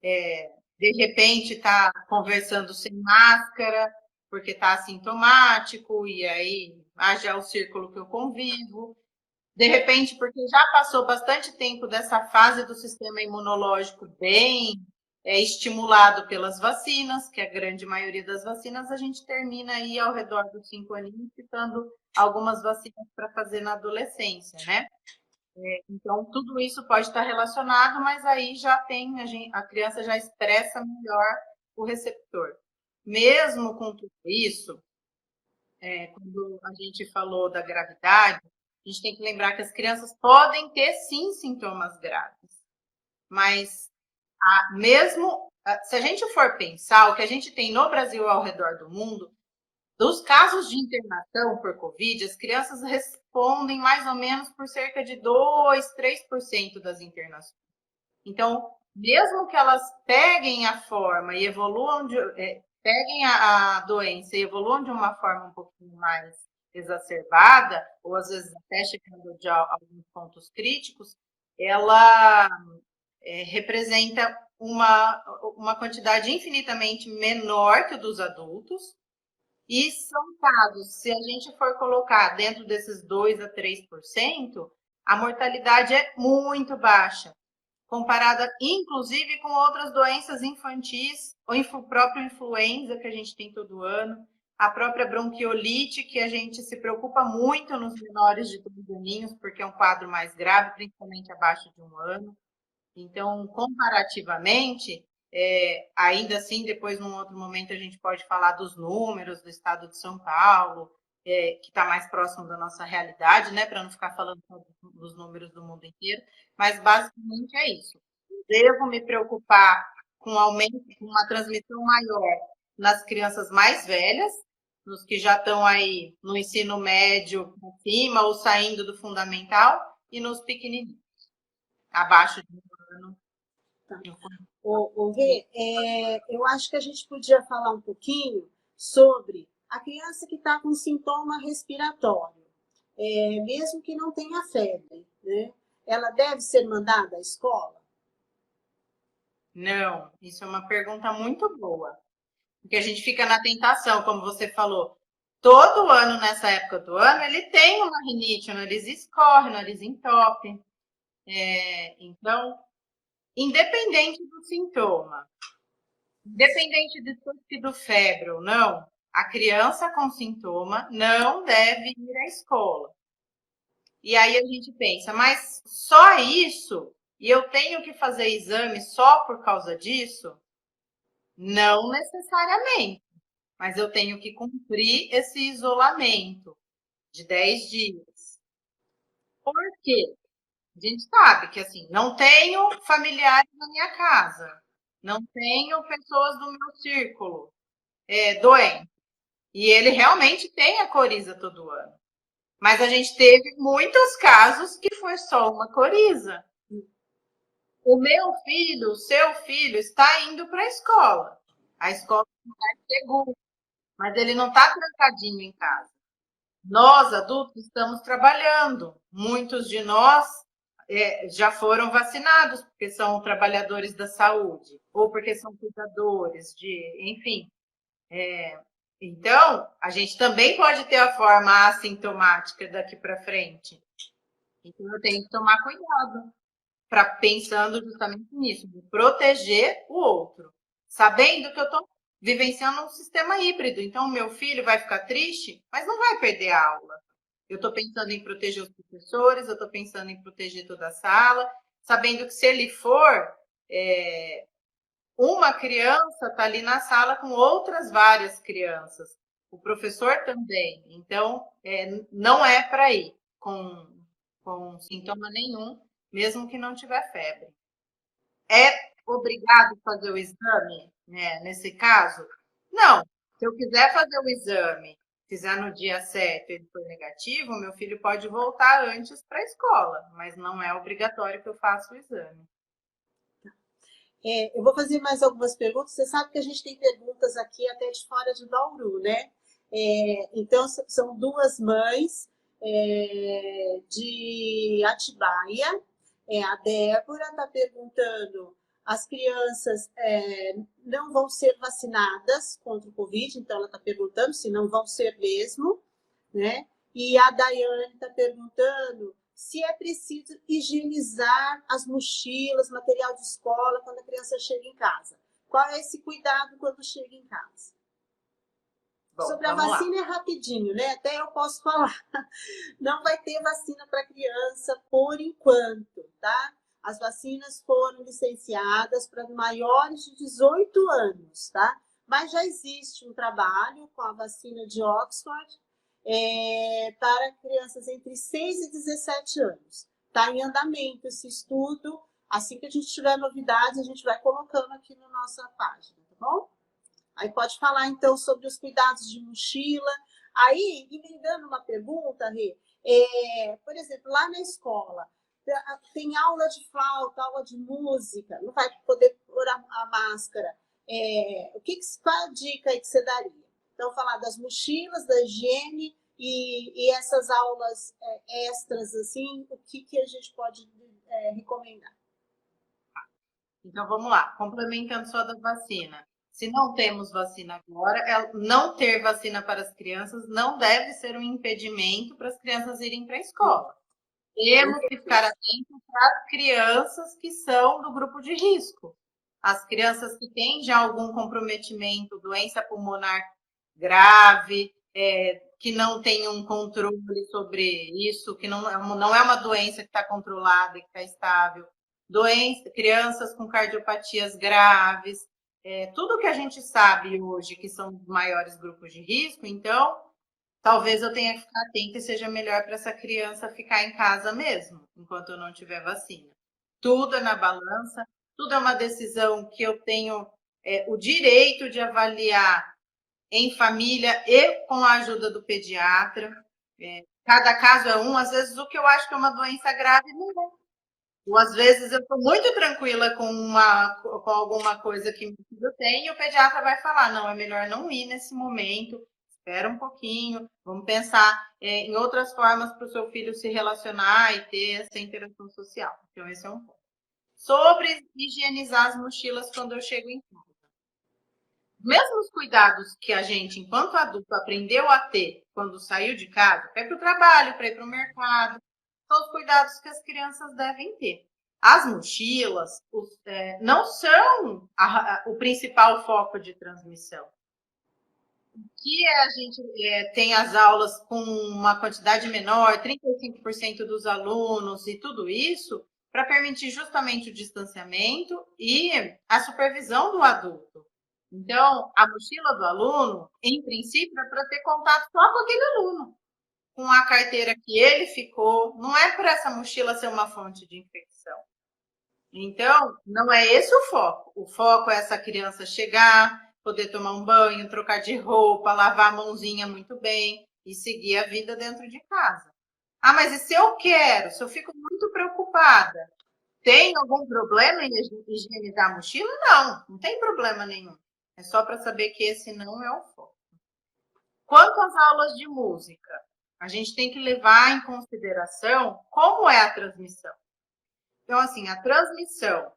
de repente, estar conversando sem máscara, porque está assintomático, e aí haja o círculo que eu convivo. De repente, porque já passou bastante tempo dessa fase do sistema imunológico bem estimulado pelas vacinas, que a grande maioria das vacinas a gente termina aí ao redor dos 5 aninhos, ficando algumas vacinas para fazer na adolescência, né? Então, tudo isso pode estar relacionado, mas aí já tem, a criança já expressa melhor o receptor. Mesmo com tudo isso, quando a gente falou da gravidade, a gente tem que lembrar que as crianças podem ter, sim, sintomas graves. Mas, mesmo se a gente for pensar, o que a gente tem no Brasil e ao redor do mundo, dos casos de internação por Covid, as crianças respondem mais ou menos por cerca de 2, 3% das internações. Então, mesmo que elas peguem a forma e evoluam, peguem a doença e evoluam de uma forma um pouquinho mais exacerbada, ou às vezes até chegando a alguns pontos críticos, ela representa uma quantidade infinitamente menor que o dos adultos. E são casos, se a gente for colocar dentro desses 2 a 3%, a mortalidade é muito baixa, comparada inclusive com outras doenças infantis, o próprio influenza que a gente tem todo ano, a própria bronquiolite, que a gente se preocupa muito nos menores de 2 aninhos, porque é um quadro mais grave, principalmente abaixo de 1 ano. Então, comparativamente, ainda assim, depois, num outro momento, a gente pode falar dos números do estado de São Paulo, que está mais próximo da nossa realidade, né, para não ficar falando dos números do mundo inteiro, mas basicamente é isso. Devo me preocupar com aumento, com uma transmissão maior nas crianças mais velhas, nos que já estão aí no ensino médio acima ou saindo do fundamental, e nos pequenininhos, abaixo de 1 ano. Tá. Rê, eu acho que a gente podia falar um pouquinho sobre a criança que está com sintoma respiratório, mesmo que não tenha febre, né? Ela deve ser mandada à escola? Não, isso é uma pergunta muito boa. Porque a gente fica na tentação, como você falou. Todo ano, nessa época do ano, ele tem uma rinite, o nariz escorre, o nariz entope. Então, independente do sintoma, independente de ter sido febre ou não, a criança com sintoma não deve ir à escola. E aí a gente pensa, mas só isso? E eu tenho que fazer exame só por causa disso? Não necessariamente, mas eu tenho que cumprir esse isolamento de 10 dias. Por quê? A gente sabe que, assim, não tenho familiares na minha casa, não tenho pessoas do meu círculo doentes. E ele realmente tem a coriza todo ano. Mas a gente teve muitos casos que foi só uma coriza. O meu filho, o seu filho, está indo para a escola. A escola é um lugar seguro, mas ele não está trancadinho em casa. Nós, adultos, estamos trabalhando. Muitos de nós já foram vacinados, porque são trabalhadores da saúde, ou porque são cuidadores enfim. Então, a gente também pode ter a forma assintomática daqui para frente. Então, eu tenho que tomar cuidado, pensando justamente nisso, de proteger o outro, sabendo que eu estou vivenciando um sistema híbrido. Então, o meu filho vai ficar triste, mas não vai perder a aula. Eu estou pensando em proteger os professores, eu estou pensando em proteger toda a sala, sabendo que se ele for, uma criança está ali na sala com outras várias crianças. O professor também. Então, não é para ir com sintoma nenhum, mesmo que não tiver febre. É obrigado a fazer o exame, né, nesse caso? Não. Se eu quiser fazer o exame, fizer no dia certo e ele for negativo, meu filho pode voltar antes para a escola, mas não é obrigatório que eu faça o exame. Eu vou fazer mais algumas perguntas. Você sabe que a gente tem perguntas aqui até de fora de Bauru, né? Então, são duas mães de Atibaia. A Débora está perguntando: as crianças não vão ser vacinadas contra o Covid? Então, ela está perguntando se não vão ser mesmo, né? E a Daiane está perguntando se é preciso higienizar as mochilas, material de escola, quando a criança chega em casa. Qual é esse cuidado quando chega em casa? Bom, sobre a vacina é rapidinho, né? Até eu posso falar. Não vai ter vacina para criança por enquanto, tá? As vacinas foram licenciadas para maiores de 18 anos, tá? Mas já existe um trabalho com a vacina de Oxford, para crianças entre 6 e 17 anos. Está em andamento esse estudo. Assim que a gente tiver novidades, a gente vai colocando aqui na nossa página, tá bom? Aí pode falar, então, sobre os cuidados de mochila. Aí, emendando uma pergunta, Rê, por exemplo, lá na escola, tem aula de flauta, aula de música, não vai poder pôr a máscara. Qual a dica aí que você daria? Então, falar das mochilas, da higiene e essas aulas extras, assim, o que a gente pode recomendar? Então, vamos lá. Complementando só da vacina. Se não temos vacina agora, não ter vacina para as crianças não deve ser um impedimento para as crianças irem para a escola. Temos que ficar atentos para as crianças que são do grupo de risco. As crianças que têm já algum comprometimento, doença pulmonar grave, que não tem um controle sobre isso, que não é uma doença que está controlada, que está estável. Crianças com cardiopatias graves, tudo que a gente sabe hoje que são os maiores grupos de risco, então talvez eu tenha que ficar atenta e seja melhor para essa criança ficar em casa mesmo, enquanto eu não tiver vacina. Tudo é na balança, tudo é uma decisão que eu tenho o direito de avaliar em família e com a ajuda do pediatra. Cada caso é um, às vezes o que eu acho que é uma doença grave não é. Ou às vezes eu estou muito tranquila com alguma coisa que meu filho tem e o pediatra vai falar, não, é melhor não ir nesse momento, espera um pouquinho, vamos pensar em outras formas para o seu filho se relacionar e ter essa interação social. Então, esse é um ponto. Sobre higienizar as mochilas quando eu chego em casa. Mesmo os cuidados que a gente, enquanto adulto, aprendeu a ter quando saiu de casa, para ir para o trabalho, para ir para o mercado, são os cuidados que as crianças devem ter. As mochilas não são o principal foco de transmissão. O que a gente tem as aulas com uma quantidade menor, 35% dos alunos e tudo isso, para permitir justamente o distanciamento e a supervisão do adulto. Então, a mochila do aluno, em princípio, é para ter contato só com aquele aluno, com a carteira que ele ficou, não é para essa mochila ser uma fonte de infecção. Então, não é esse o foco. O foco é essa criança chegar, poder tomar um banho, trocar de roupa, lavar a mãozinha muito bem e seguir a vida dentro de casa. Ah, mas e se eu quero? Se eu fico muito preocupada, tem algum problema em higienizar a mochila? Não, não tem problema nenhum. É só para saber que esse não é o foco. Quanto às aulas de música, a gente tem que levar em consideração como é a transmissão. Então, assim, a transmissão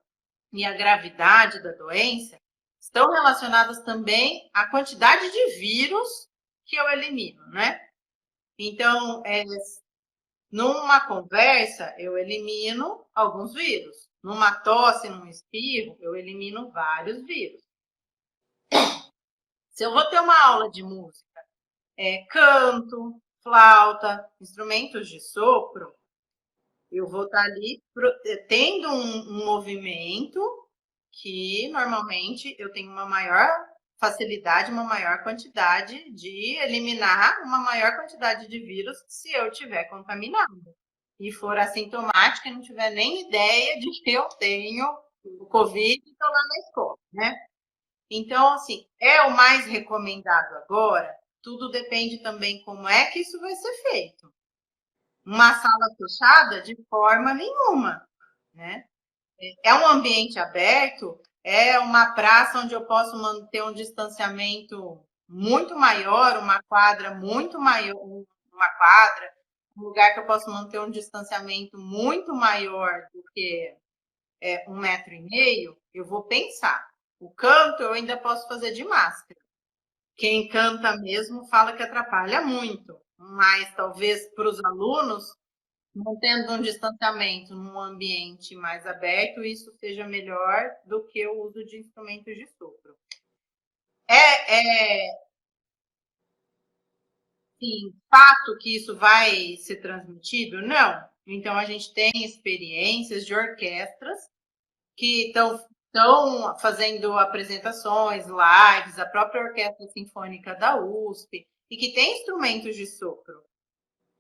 e a gravidade da doença estão relacionadas também à quantidade de vírus que eu elimino, né? Então, numa conversa, eu elimino alguns vírus. Numa tosse, num espirro, eu elimino vários vírus. Se eu vou ter uma aula de música, canto, flauta, instrumentos de sopro, eu vou estar ali tendo um movimento que normalmente eu tenho uma maior facilidade, uma maior quantidade de eliminar uma maior quantidade de vírus se eu estiver contaminado. E for assintomática e não tiver nem ideia de que eu tenho o Covid e estou lá na escola, né? Então, assim, é o mais recomendado agora, tudo depende também como é que isso vai ser feito. Uma sala fechada, de forma nenhuma, né? É um ambiente aberto, é uma praça onde eu posso manter um distanciamento muito maior, uma quadra muito maior, um lugar que eu posso manter um distanciamento muito maior do que 1,5 m, eu vou pensar. O canto eu ainda posso fazer de máscara. Quem canta mesmo fala que atrapalha muito, mas talvez para os alunos, mantendo um distanciamento num ambiente mais aberto, isso seja melhor do que o uso de instrumentos de sopro. Sim, fato que isso vai ser transmitido? Não. Então, a gente tem experiências de orquestras que estão fazendo apresentações, lives, a própria Orquestra Sinfônica da USP, e que tem instrumentos de sopro.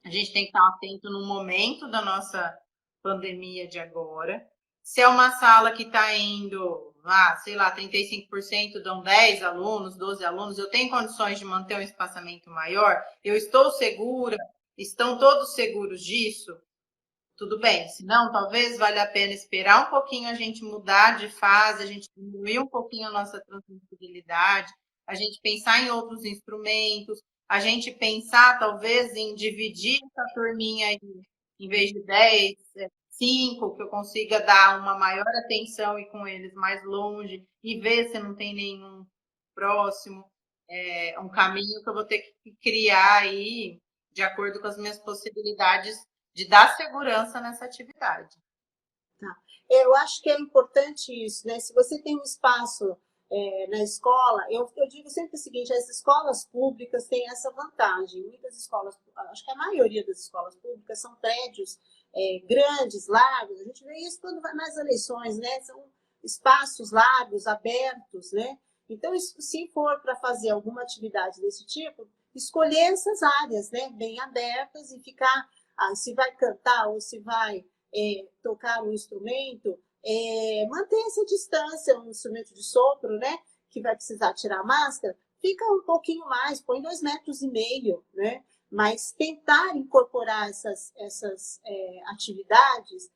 A gente tem que estar atento no momento da nossa pandemia de agora. Se é uma sala que está indo, sei lá, 35%, dão 10 alunos, 12 alunos, eu tenho condições de manter um espaçamento maior, eu estou segura, estão todos seguros disso? Tudo bem, se não, talvez valha a pena esperar um pouquinho a gente mudar de fase, a gente diminuir um pouquinho a nossa transmissibilidade, a gente pensar em outros instrumentos, a gente pensar talvez em dividir essa turminha aí, em vez de 10, 5, que eu consiga dar uma maior atenção e com eles mais longe, e ver se não tem nenhum próximo, um caminho que eu vou ter que criar aí, de acordo com as minhas possibilidades de dar segurança nessa atividade. Tá. Eu acho que é importante isso, né? Se você tem um espaço na escola, eu digo sempre o seguinte: as escolas públicas têm essa vantagem. Muitas escolas, acho que a maioria das escolas públicas são prédios grandes, largos. A gente vê isso quando vai nas eleições, né? São espaços largos, abertos, né? Então, se for para fazer alguma atividade desse tipo, escolher essas áreas, né? Bem abertas e ficar, se vai cantar ou se vai tocar um instrumento, manter essa distância, um instrumento de sopro, né? Que vai precisar tirar a máscara, fica um pouquinho mais, põe 2,5 m, né? Mas tentar incorporar essas atividades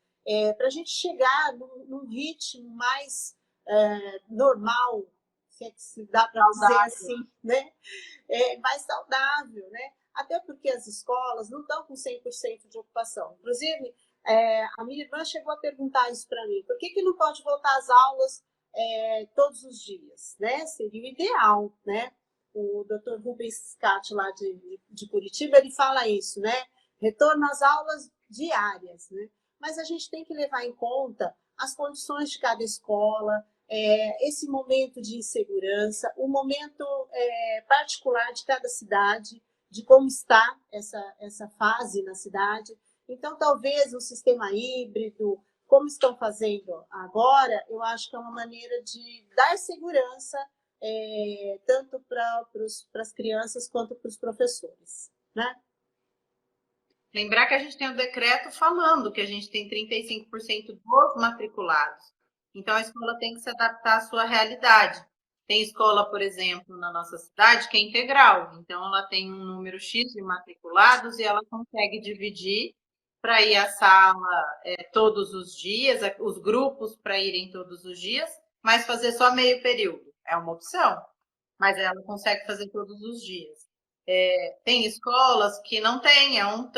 para a gente chegar num ritmo mais normal, se é que se dá para dizer assim, né? Mais saudável, né? Até porque as escolas não estão com 100% de ocupação. Inclusive, a minha irmã chegou a perguntar isso para mim: por que não pode voltar às aulas todos os dias, né? Seria o ideal, né? O Dr. Rubens Scott, lá de Curitiba, ele fala isso, né? Retorno às aulas diárias, né? Mas a gente tem que levar em conta as condições de cada escola, esse momento de insegurança, o momento particular de cada cidade, de como está essa fase na cidade. Então, talvez um sistema híbrido, como estão fazendo agora, eu acho que é uma maneira de dar segurança tanto para as crianças quanto para os professores, né? Lembrar que a gente tem o decreto falando que a gente tem 35% dos matriculados. Então, a escola tem que se adaptar à sua realidade. Tem escola, por exemplo, na nossa cidade, que é integral. Então, ela tem um número X de matriculados e ela consegue dividir para ir à sala todos os dias, os grupos para irem todos os dias, mas fazer só meio período. É uma opção, mas ela consegue fazer todos os dias. Tem escolas que não tem, um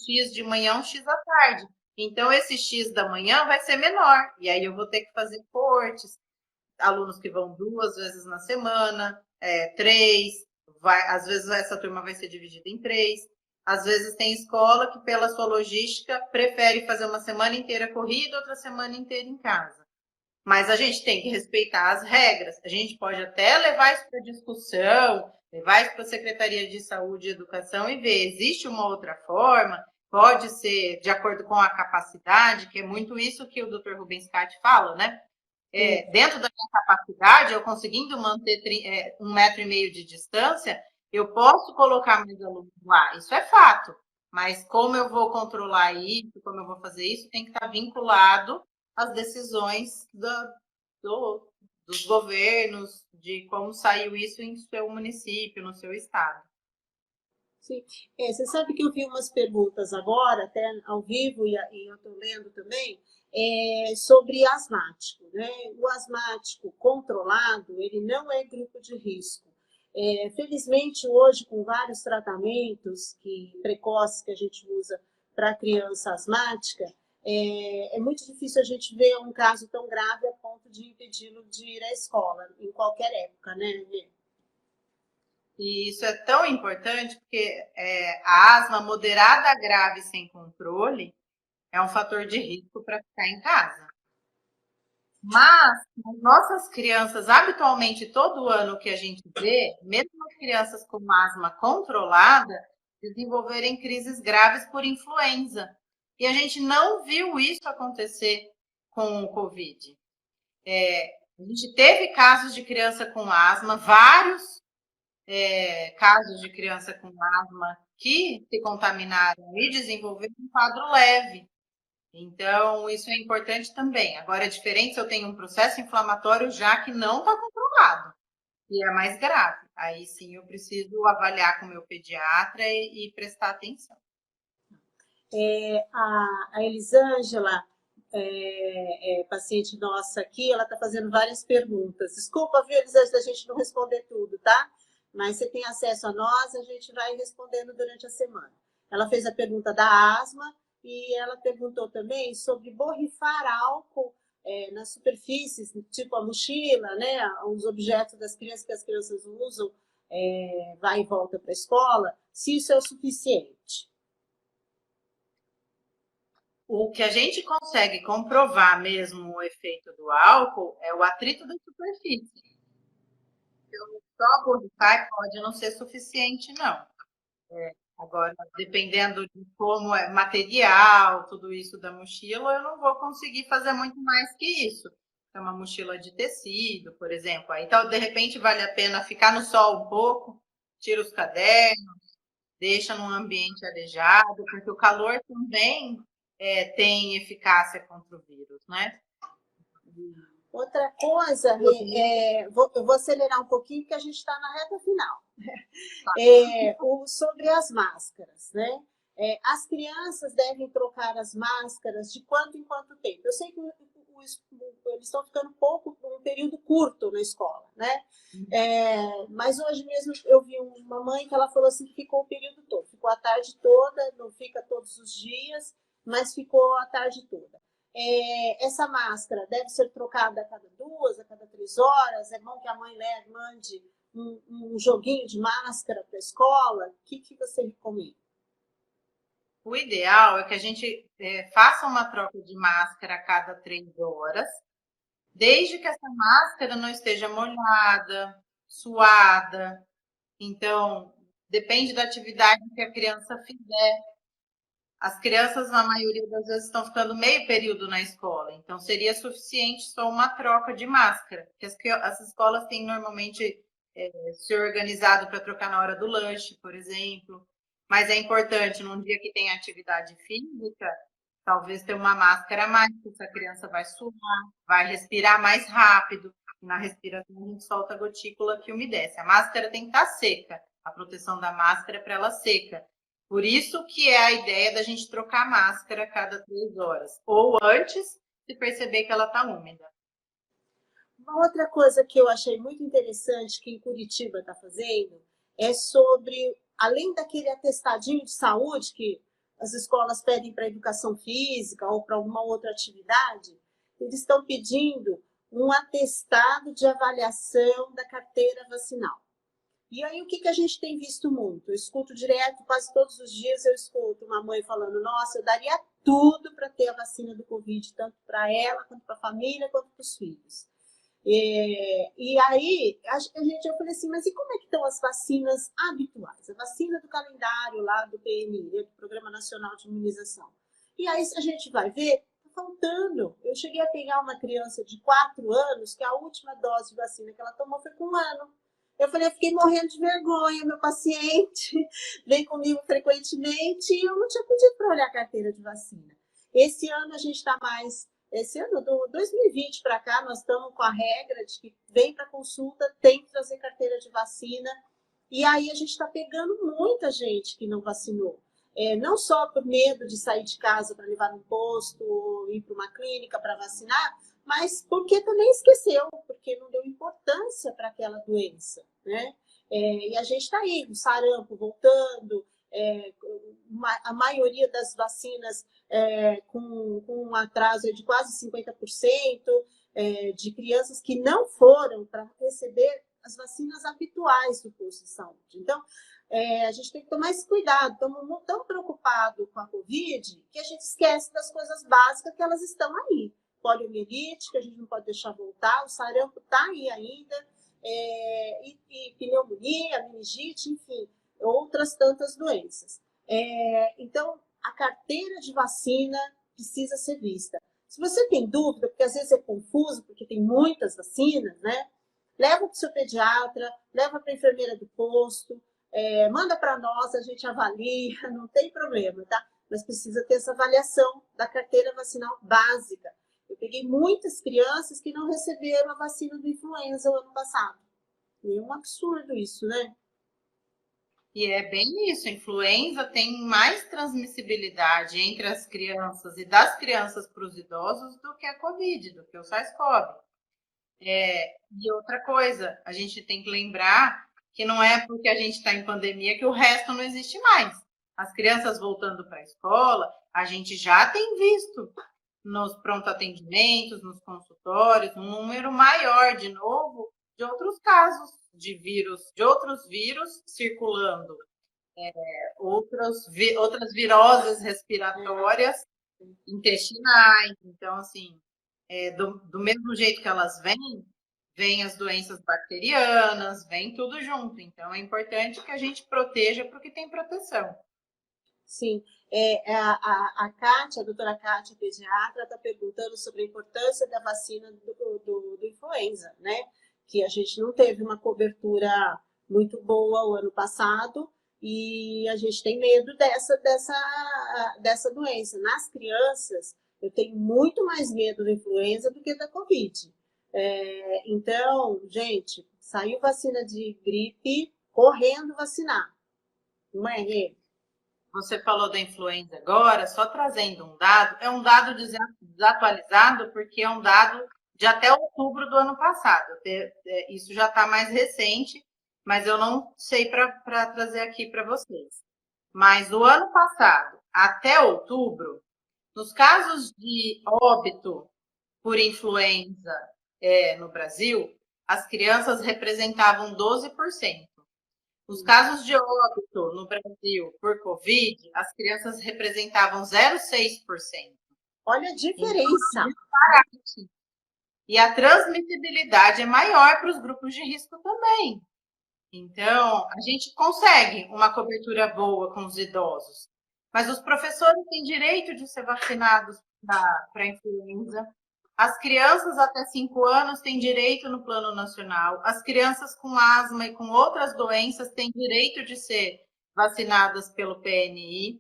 X de manhã, um X à tarde. Então, esse X da manhã vai ser menor. E aí eu vou ter que fazer cortes, alunos que vão 2 vezes na semana, 3, às vezes essa turma vai ser dividida em 3. Às vezes tem escola que, pela sua logística, prefere fazer uma semana inteira corrida, outra semana inteira em casa. Mas a gente tem que respeitar as regras. A gente pode até levar isso para discussão, levar isso para a Secretaria de Saúde e Educação e ver, existe uma outra forma, pode ser de acordo com a capacidade, que é muito isso que o Dr. Rubens Cate fala, né? Dentro da minha capacidade, eu conseguindo manter 1,5 metro de distância, eu posso colocar mais alunos lá, isso é fato. Mas como eu vou controlar isso, como eu vou fazer isso, tem que estar vinculado às decisões dos governos, de como saiu isso em seu município, no seu estado. Sim. Você sabe que eu vi umas perguntas agora, até ao vivo, e eu estou lendo também, sobre asmático, né? O asmático controlado, ele não é grupo de risco. Felizmente, hoje, com vários tratamentos precoces que a gente usa para criança asmática, é muito difícil a gente ver um caso tão grave a ponto de impedi-lo de ir à escola, em qualquer época, né, Rê? E isso é tão importante porque a asma moderada grave sem controle é um fator de risco para ficar em casa. Mas nossas crianças, habitualmente, todo ano que a gente vê, mesmo as crianças com asma controlada, desenvolverem crises graves por influenza. E a gente não viu isso acontecer com o Covid. A gente teve casos de criança com asma, vários casos de criança com asma que se contaminaram e desenvolveram um quadro leve. Então, isso é importante também. Agora, é diferente se eu tenho um processo inflamatório já que não está controlado, e é mais grave. Aí sim eu preciso avaliar com o meu pediatra e prestar atenção. A Elisângela, paciente nossa aqui, ela está fazendo várias perguntas. Desculpa, viu, Elisângela, a gente não responder tudo, tá? Mas você tem acesso a nós, a gente vai respondendo durante a semana. Ela fez a pergunta da asma e ela perguntou também sobre borrifar álcool nas superfícies, tipo a mochila, né? Os objetos das crianças que as crianças usam, vai e volta para a escola, se isso é o suficiente. O que a gente consegue comprovar mesmo o efeito do álcool é o atrito da superfície. Então, só borrifar pode não ser suficiente, não. Agora, dependendo de como é material, tudo isso da mochila, eu não vou conseguir fazer muito mais que isso. É uma mochila de tecido, por exemplo. Aí, então, de repente, vale a pena ficar no sol um pouco, tira os cadernos, deixa num ambiente arejado, porque o calor também tem eficácia contra o vírus, né? Outra coisa, eu vou acelerar um pouquinho, porque a gente está na reta final. Sobre as máscaras, né? As crianças devem trocar as máscaras de quanto em quanto tempo? Eu sei que eles estão ficando um período curto na escola, né? Mas hoje mesmo eu vi uma mãe que ela falou assim que ficou o período todo, ficou a tarde toda, não fica todos os dias, mas ficou a tarde toda. Essa máscara deve ser trocada a cada 2, a cada 3 horas? É bom que a mãe mande um joguinho de máscara para a escola? O que você recomenda? O ideal é que a gente faça uma troca de máscara a cada 3 horas, desde que essa máscara não esteja molhada, suada. Então, depende da atividade que a criança fizer. As crianças, na maioria das vezes, estão ficando meio período na escola, então seria suficiente só uma troca de máscara, porque as escolas têm normalmente se organizado para trocar na hora do lanche, por exemplo. Mas é importante, num dia que tem atividade física, talvez ter uma máscara a mais, porque essa criança vai suar, vai respirar mais rápido. Na respiração, a gente solta a gotícula que umedece. A máscara tem que estar seca. A proteção da máscara é para ela seca. Por isso que é a ideia da gente trocar a máscara a cada 3 horas. Ou antes, se perceber que ela está úmida. Uma outra coisa que eu achei muito interessante que em Curitiba está fazendo é sobre, além daquele atestadinho de saúde que as escolas pedem para educação física ou para alguma outra atividade, eles estão pedindo um atestado de avaliação da carteira vacinal. E aí, o que a gente tem visto muito? Eu escuto direto, quase todos os dias eu escuto uma mãe falando, nossa, eu daria tudo para ter a vacina do Covid, tanto para ela, quanto para a família, quanto para os filhos. E aí, eu falei assim, mas e como é que estão as vacinas habituais? A vacina do calendário lá do PNI, do Programa Nacional de Imunização. E aí, se a gente vai ver, está faltando. Eu cheguei a pegar uma criança de 4 anos, que a última dose de vacina que ela tomou foi com 1 ano. Eu falei, eu fiquei morrendo de vergonha, meu paciente vem comigo frequentemente e eu não tinha pedido para olhar a carteira de vacina. Esse ano a gente está mais... Esse ano, do 2020 para cá, nós estamos com a regra de que vem para consulta, tem que trazer carteira de vacina. E aí a gente está pegando muita gente que não vacinou. Não só por medo de sair de casa para levar no posto, ou ir para uma clínica para vacinar, mas porque também esqueceu, porque não deu importância para aquela doença, né? E a gente está aí, o sarampo voltando, a maioria das vacinas com um atraso de quase 50% de crianças que não foram para receber as vacinas habituais do posto de saúde. Então, a gente tem que tomar esse cuidado. Estamos tão preocupados com a Covid que a gente esquece das coisas básicas que elas estão aí. Poliomielite, que a gente não pode deixar voltar, o sarampo está aí ainda, e pneumonia, meningite, enfim, outras tantas doenças. Então, a carteira de vacina precisa ser vista. Se você tem dúvida, porque às vezes é confuso, porque tem muitas vacinas, né? Leva para o seu pediatra, leva para a enfermeira do posto, manda para nós, a gente avalia, não tem problema, tá? Mas precisa ter essa avaliação da carteira vacinal básica. Eu peguei muitas crianças que não receberam a vacina do influenza o ano passado. E é um absurdo isso, né? E é bem isso, a influenza tem mais transmissibilidade entre as crianças e das crianças para os idosos do que a Covid, do que o SARS-CoV. E outra coisa, a gente tem que lembrar que não é porque a gente está em pandemia que o resto não existe mais. As crianças voltando para a escola, a gente já tem visto nos pronto-atendimentos, nos consultórios, um número maior, de novo, de outros casos de vírus, de outros vírus circulando, outras viroses respiratórias intestinais. Então, assim, do mesmo jeito que elas vêm as doenças bacterianas, vem tudo junto. Então, é importante que a gente proteja porque tem proteção. Sim. A Kátia, a doutora Kátia, pediatra, está perguntando sobre a importância da vacina do influenza, né? Que a gente não teve uma cobertura muito boa o ano passado e a gente tem medo dessa doença. Nas crianças, eu tenho muito mais medo da influenza do que da Covid. Então, gente, saiu vacina de gripe, correndo vacinar. Não é, Rê? Você falou da influenza agora, só trazendo um dado, é um dado desatualizado, porque é um dado de até outubro do ano passado. Isso já está mais recente, mas eu não sei para trazer aqui para vocês. Mas do ano passado até outubro, nos casos de óbito por influenza no Brasil, as crianças representavam 12%. Os casos de óbito no Brasil por Covid, as crianças representavam 0,6%. Olha a diferença. E a transmissibilidade é maior para os grupos de risco também. Então, a gente consegue uma cobertura boa com os idosos. Mas os professores têm direito de ser vacinados para influenza. As crianças até 5 anos têm direito no Plano Nacional. As crianças com asma e com outras doenças têm direito de ser vacinadas pelo PNI.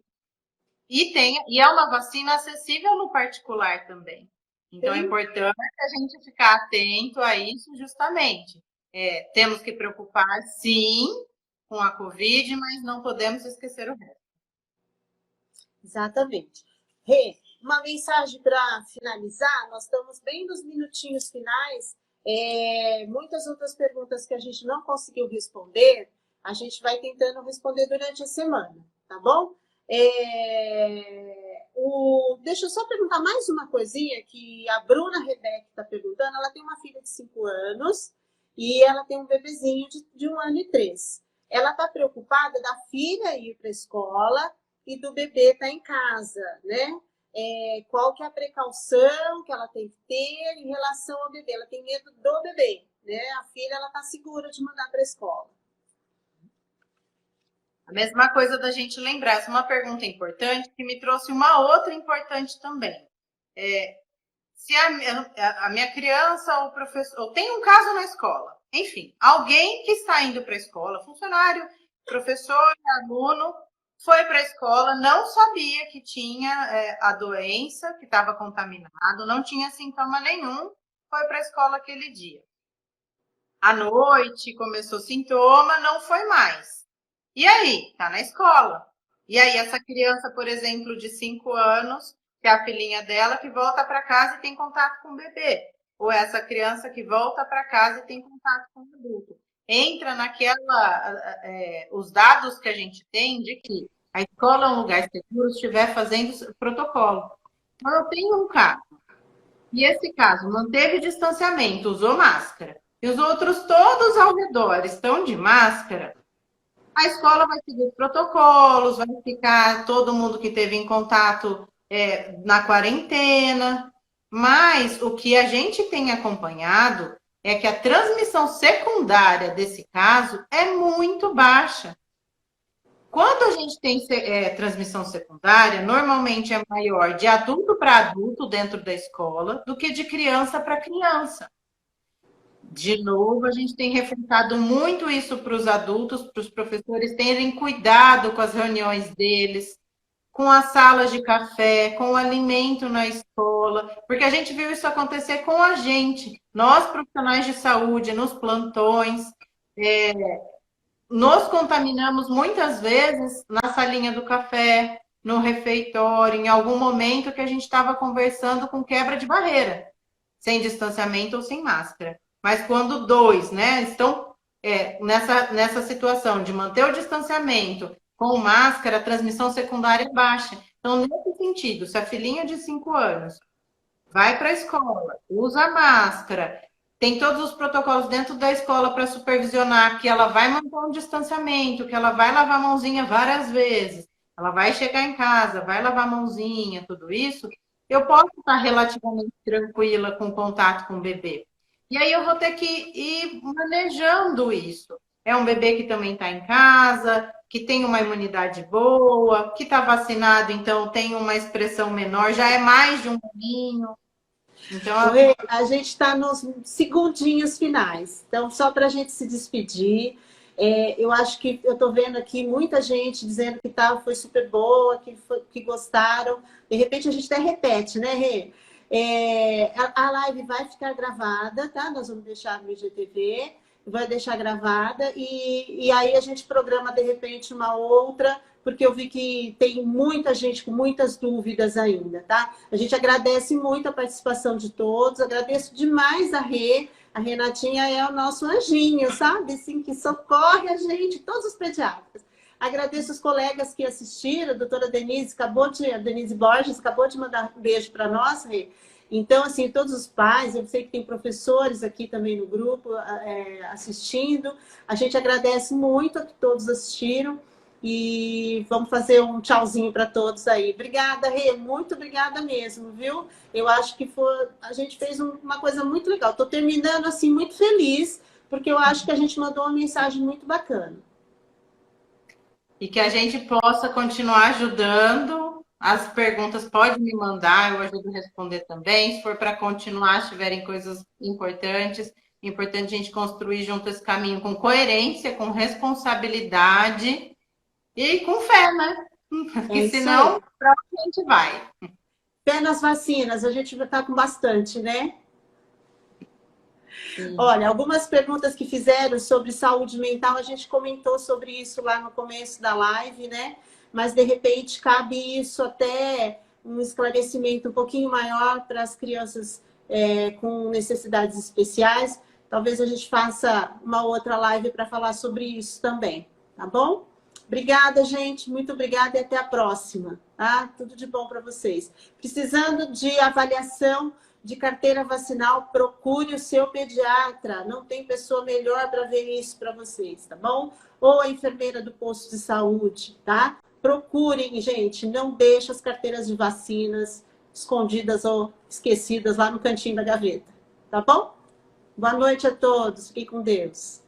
E é uma vacina acessível no particular também. Então, é importante a gente ficar atento a isso justamente. Temos que preocupar, sim, com a Covid, mas não podemos esquecer o resto. Exatamente. Rê, uma mensagem para finalizar, nós estamos bem nos minutinhos finais. Muitas outras perguntas que a gente não conseguiu responder, a gente vai tentando responder durante a semana, tá bom? Deixa eu só perguntar mais uma coisinha que a Bruna Rebeca está perguntando. Ela tem uma filha de 5 anos e ela tem um bebezinho de 1 ano e 3. Ela está preocupada da filha ir para a escola e do bebê estar em casa, né? Qual que é a precaução que ela tem que ter em relação ao bebê? Ela tem medo do bebê, né? A filha, ela está segura de mandar para a escola. A mesma coisa da gente lembrar, essa é uma pergunta importante que me trouxe uma outra importante também. Se a minha criança ou professor, ou tem um caso na escola, enfim, alguém que está indo para a escola, funcionário, professor, aluno, foi para a escola, não sabia que tinha a doença, que estava contaminado, não tinha sintoma nenhum, foi para a escola aquele dia. À noite, começou sintoma, não foi mais. E aí? Tá na escola. E aí, essa criança, por exemplo, de 5 anos, que é a filhinha dela, que volta para casa e tem contato com o bebê. Ou essa criança que volta para casa e tem contato com o adulto. Entra os dados que a gente tem de que a escola é um lugar seguro se estiver fazendo protocolo. Então, eu tenho um caso. E esse caso manteve distanciamento, usou máscara. E os outros todos ao redor estão de máscara. A escola vai seguir os protocolos, vai ficar todo mundo que teve em contato na quarentena. Mas o que a gente tem acompanhado é que a transmissão secundária desse caso é muito baixa. Quando a gente tem transmissão secundária, normalmente é maior de adulto para adulto dentro da escola do que de criança para criança. De novo, a gente tem reforçado muito isso para os adultos, para os professores terem cuidado com as reuniões deles, com as salas de café, com o alimento na escola, porque a gente viu isso acontecer com a gente, nós profissionais de saúde, nos plantões, nos contaminamos muitas vezes na salinha do café, no refeitório, em algum momento que a gente estava conversando com quebra de barreira, sem distanciamento ou sem máscara. Mas quando dois, né, estão nessa situação de manter o distanciamento com máscara, a transmissão secundária é baixa. Então, nesse sentido, se a filhinha de 5 anos vai para a escola, usa máscara, tem todos os protocolos dentro da escola para supervisionar que ela vai manter um distanciamento, que ela vai lavar a mãozinha várias vezes, ela vai chegar em casa, vai lavar a mãozinha, tudo isso, eu posso estar relativamente tranquila com o contato com o bebê. E aí eu vou ter que ir manejando isso. É um bebê que também está em casa, que tem uma imunidade boa, que está vacinado, então tem uma expressão menor, já é mais de um aninho. Então, a gente está nos segundinhos finais. Então, só para a gente se despedir, eu acho que eu estou vendo aqui muita gente dizendo que foi super boa, que gostaram. De repente, a gente até repete, né, Rê? A live vai ficar gravada, tá? Nós vamos deixar no IGTV, vai deixar gravada e aí a gente programa, de repente, uma outra, porque eu vi que tem muita gente com muitas dúvidas ainda, tá? A gente agradece muito a participação de todos, agradeço demais a Rê. A Renatinha é o nosso anjinho, sabe? Assim, que socorre a gente, todos os pediatras. Agradeço os colegas que assistiram, a doutora Denise Borges acabou de mandar um beijo para nós, Rê. Então, assim, todos os pais, eu sei que tem professores aqui também no grupo assistindo. A gente agradece muito a que todos assistiram e vamos fazer um tchauzinho para todos aí. Obrigada, Rê, muito obrigada mesmo, viu? Eu acho que a gente fez uma coisa muito legal. Estou terminando, assim, muito feliz, porque eu acho que a gente mandou uma mensagem muito bacana. E que a gente possa continuar ajudando. As perguntas pode me mandar, eu ajudo a responder também. Se for para continuar, se tiverem coisas importantes, é importante a gente construir junto esse caminho com coerência, com responsabilidade e com fé, né? Porque senão, para onde a gente vai? Fé nas vacinas, a gente vai estar com bastante, né? Sim. Olha, algumas perguntas que fizeram sobre saúde mental, a gente comentou sobre isso lá no começo da live, né? Mas, de repente, cabe isso até um esclarecimento um pouquinho maior para as crianças com necessidades especiais. Talvez a gente faça uma outra live para falar sobre isso também, tá bom? Obrigada, gente. Muito obrigada e até a próxima, tá? Tudo de bom para vocês. Precisando de avaliação de carteira vacinal, procure o seu pediatra. Não tem pessoa melhor para ver isso para vocês, tá bom? Ou a enfermeira do posto de saúde, tá? Procurem, gente. Não deixem as carteiras de vacinas escondidas ou esquecidas lá no cantinho da gaveta, tá bom? Boa noite a todos. Fiquem com Deus.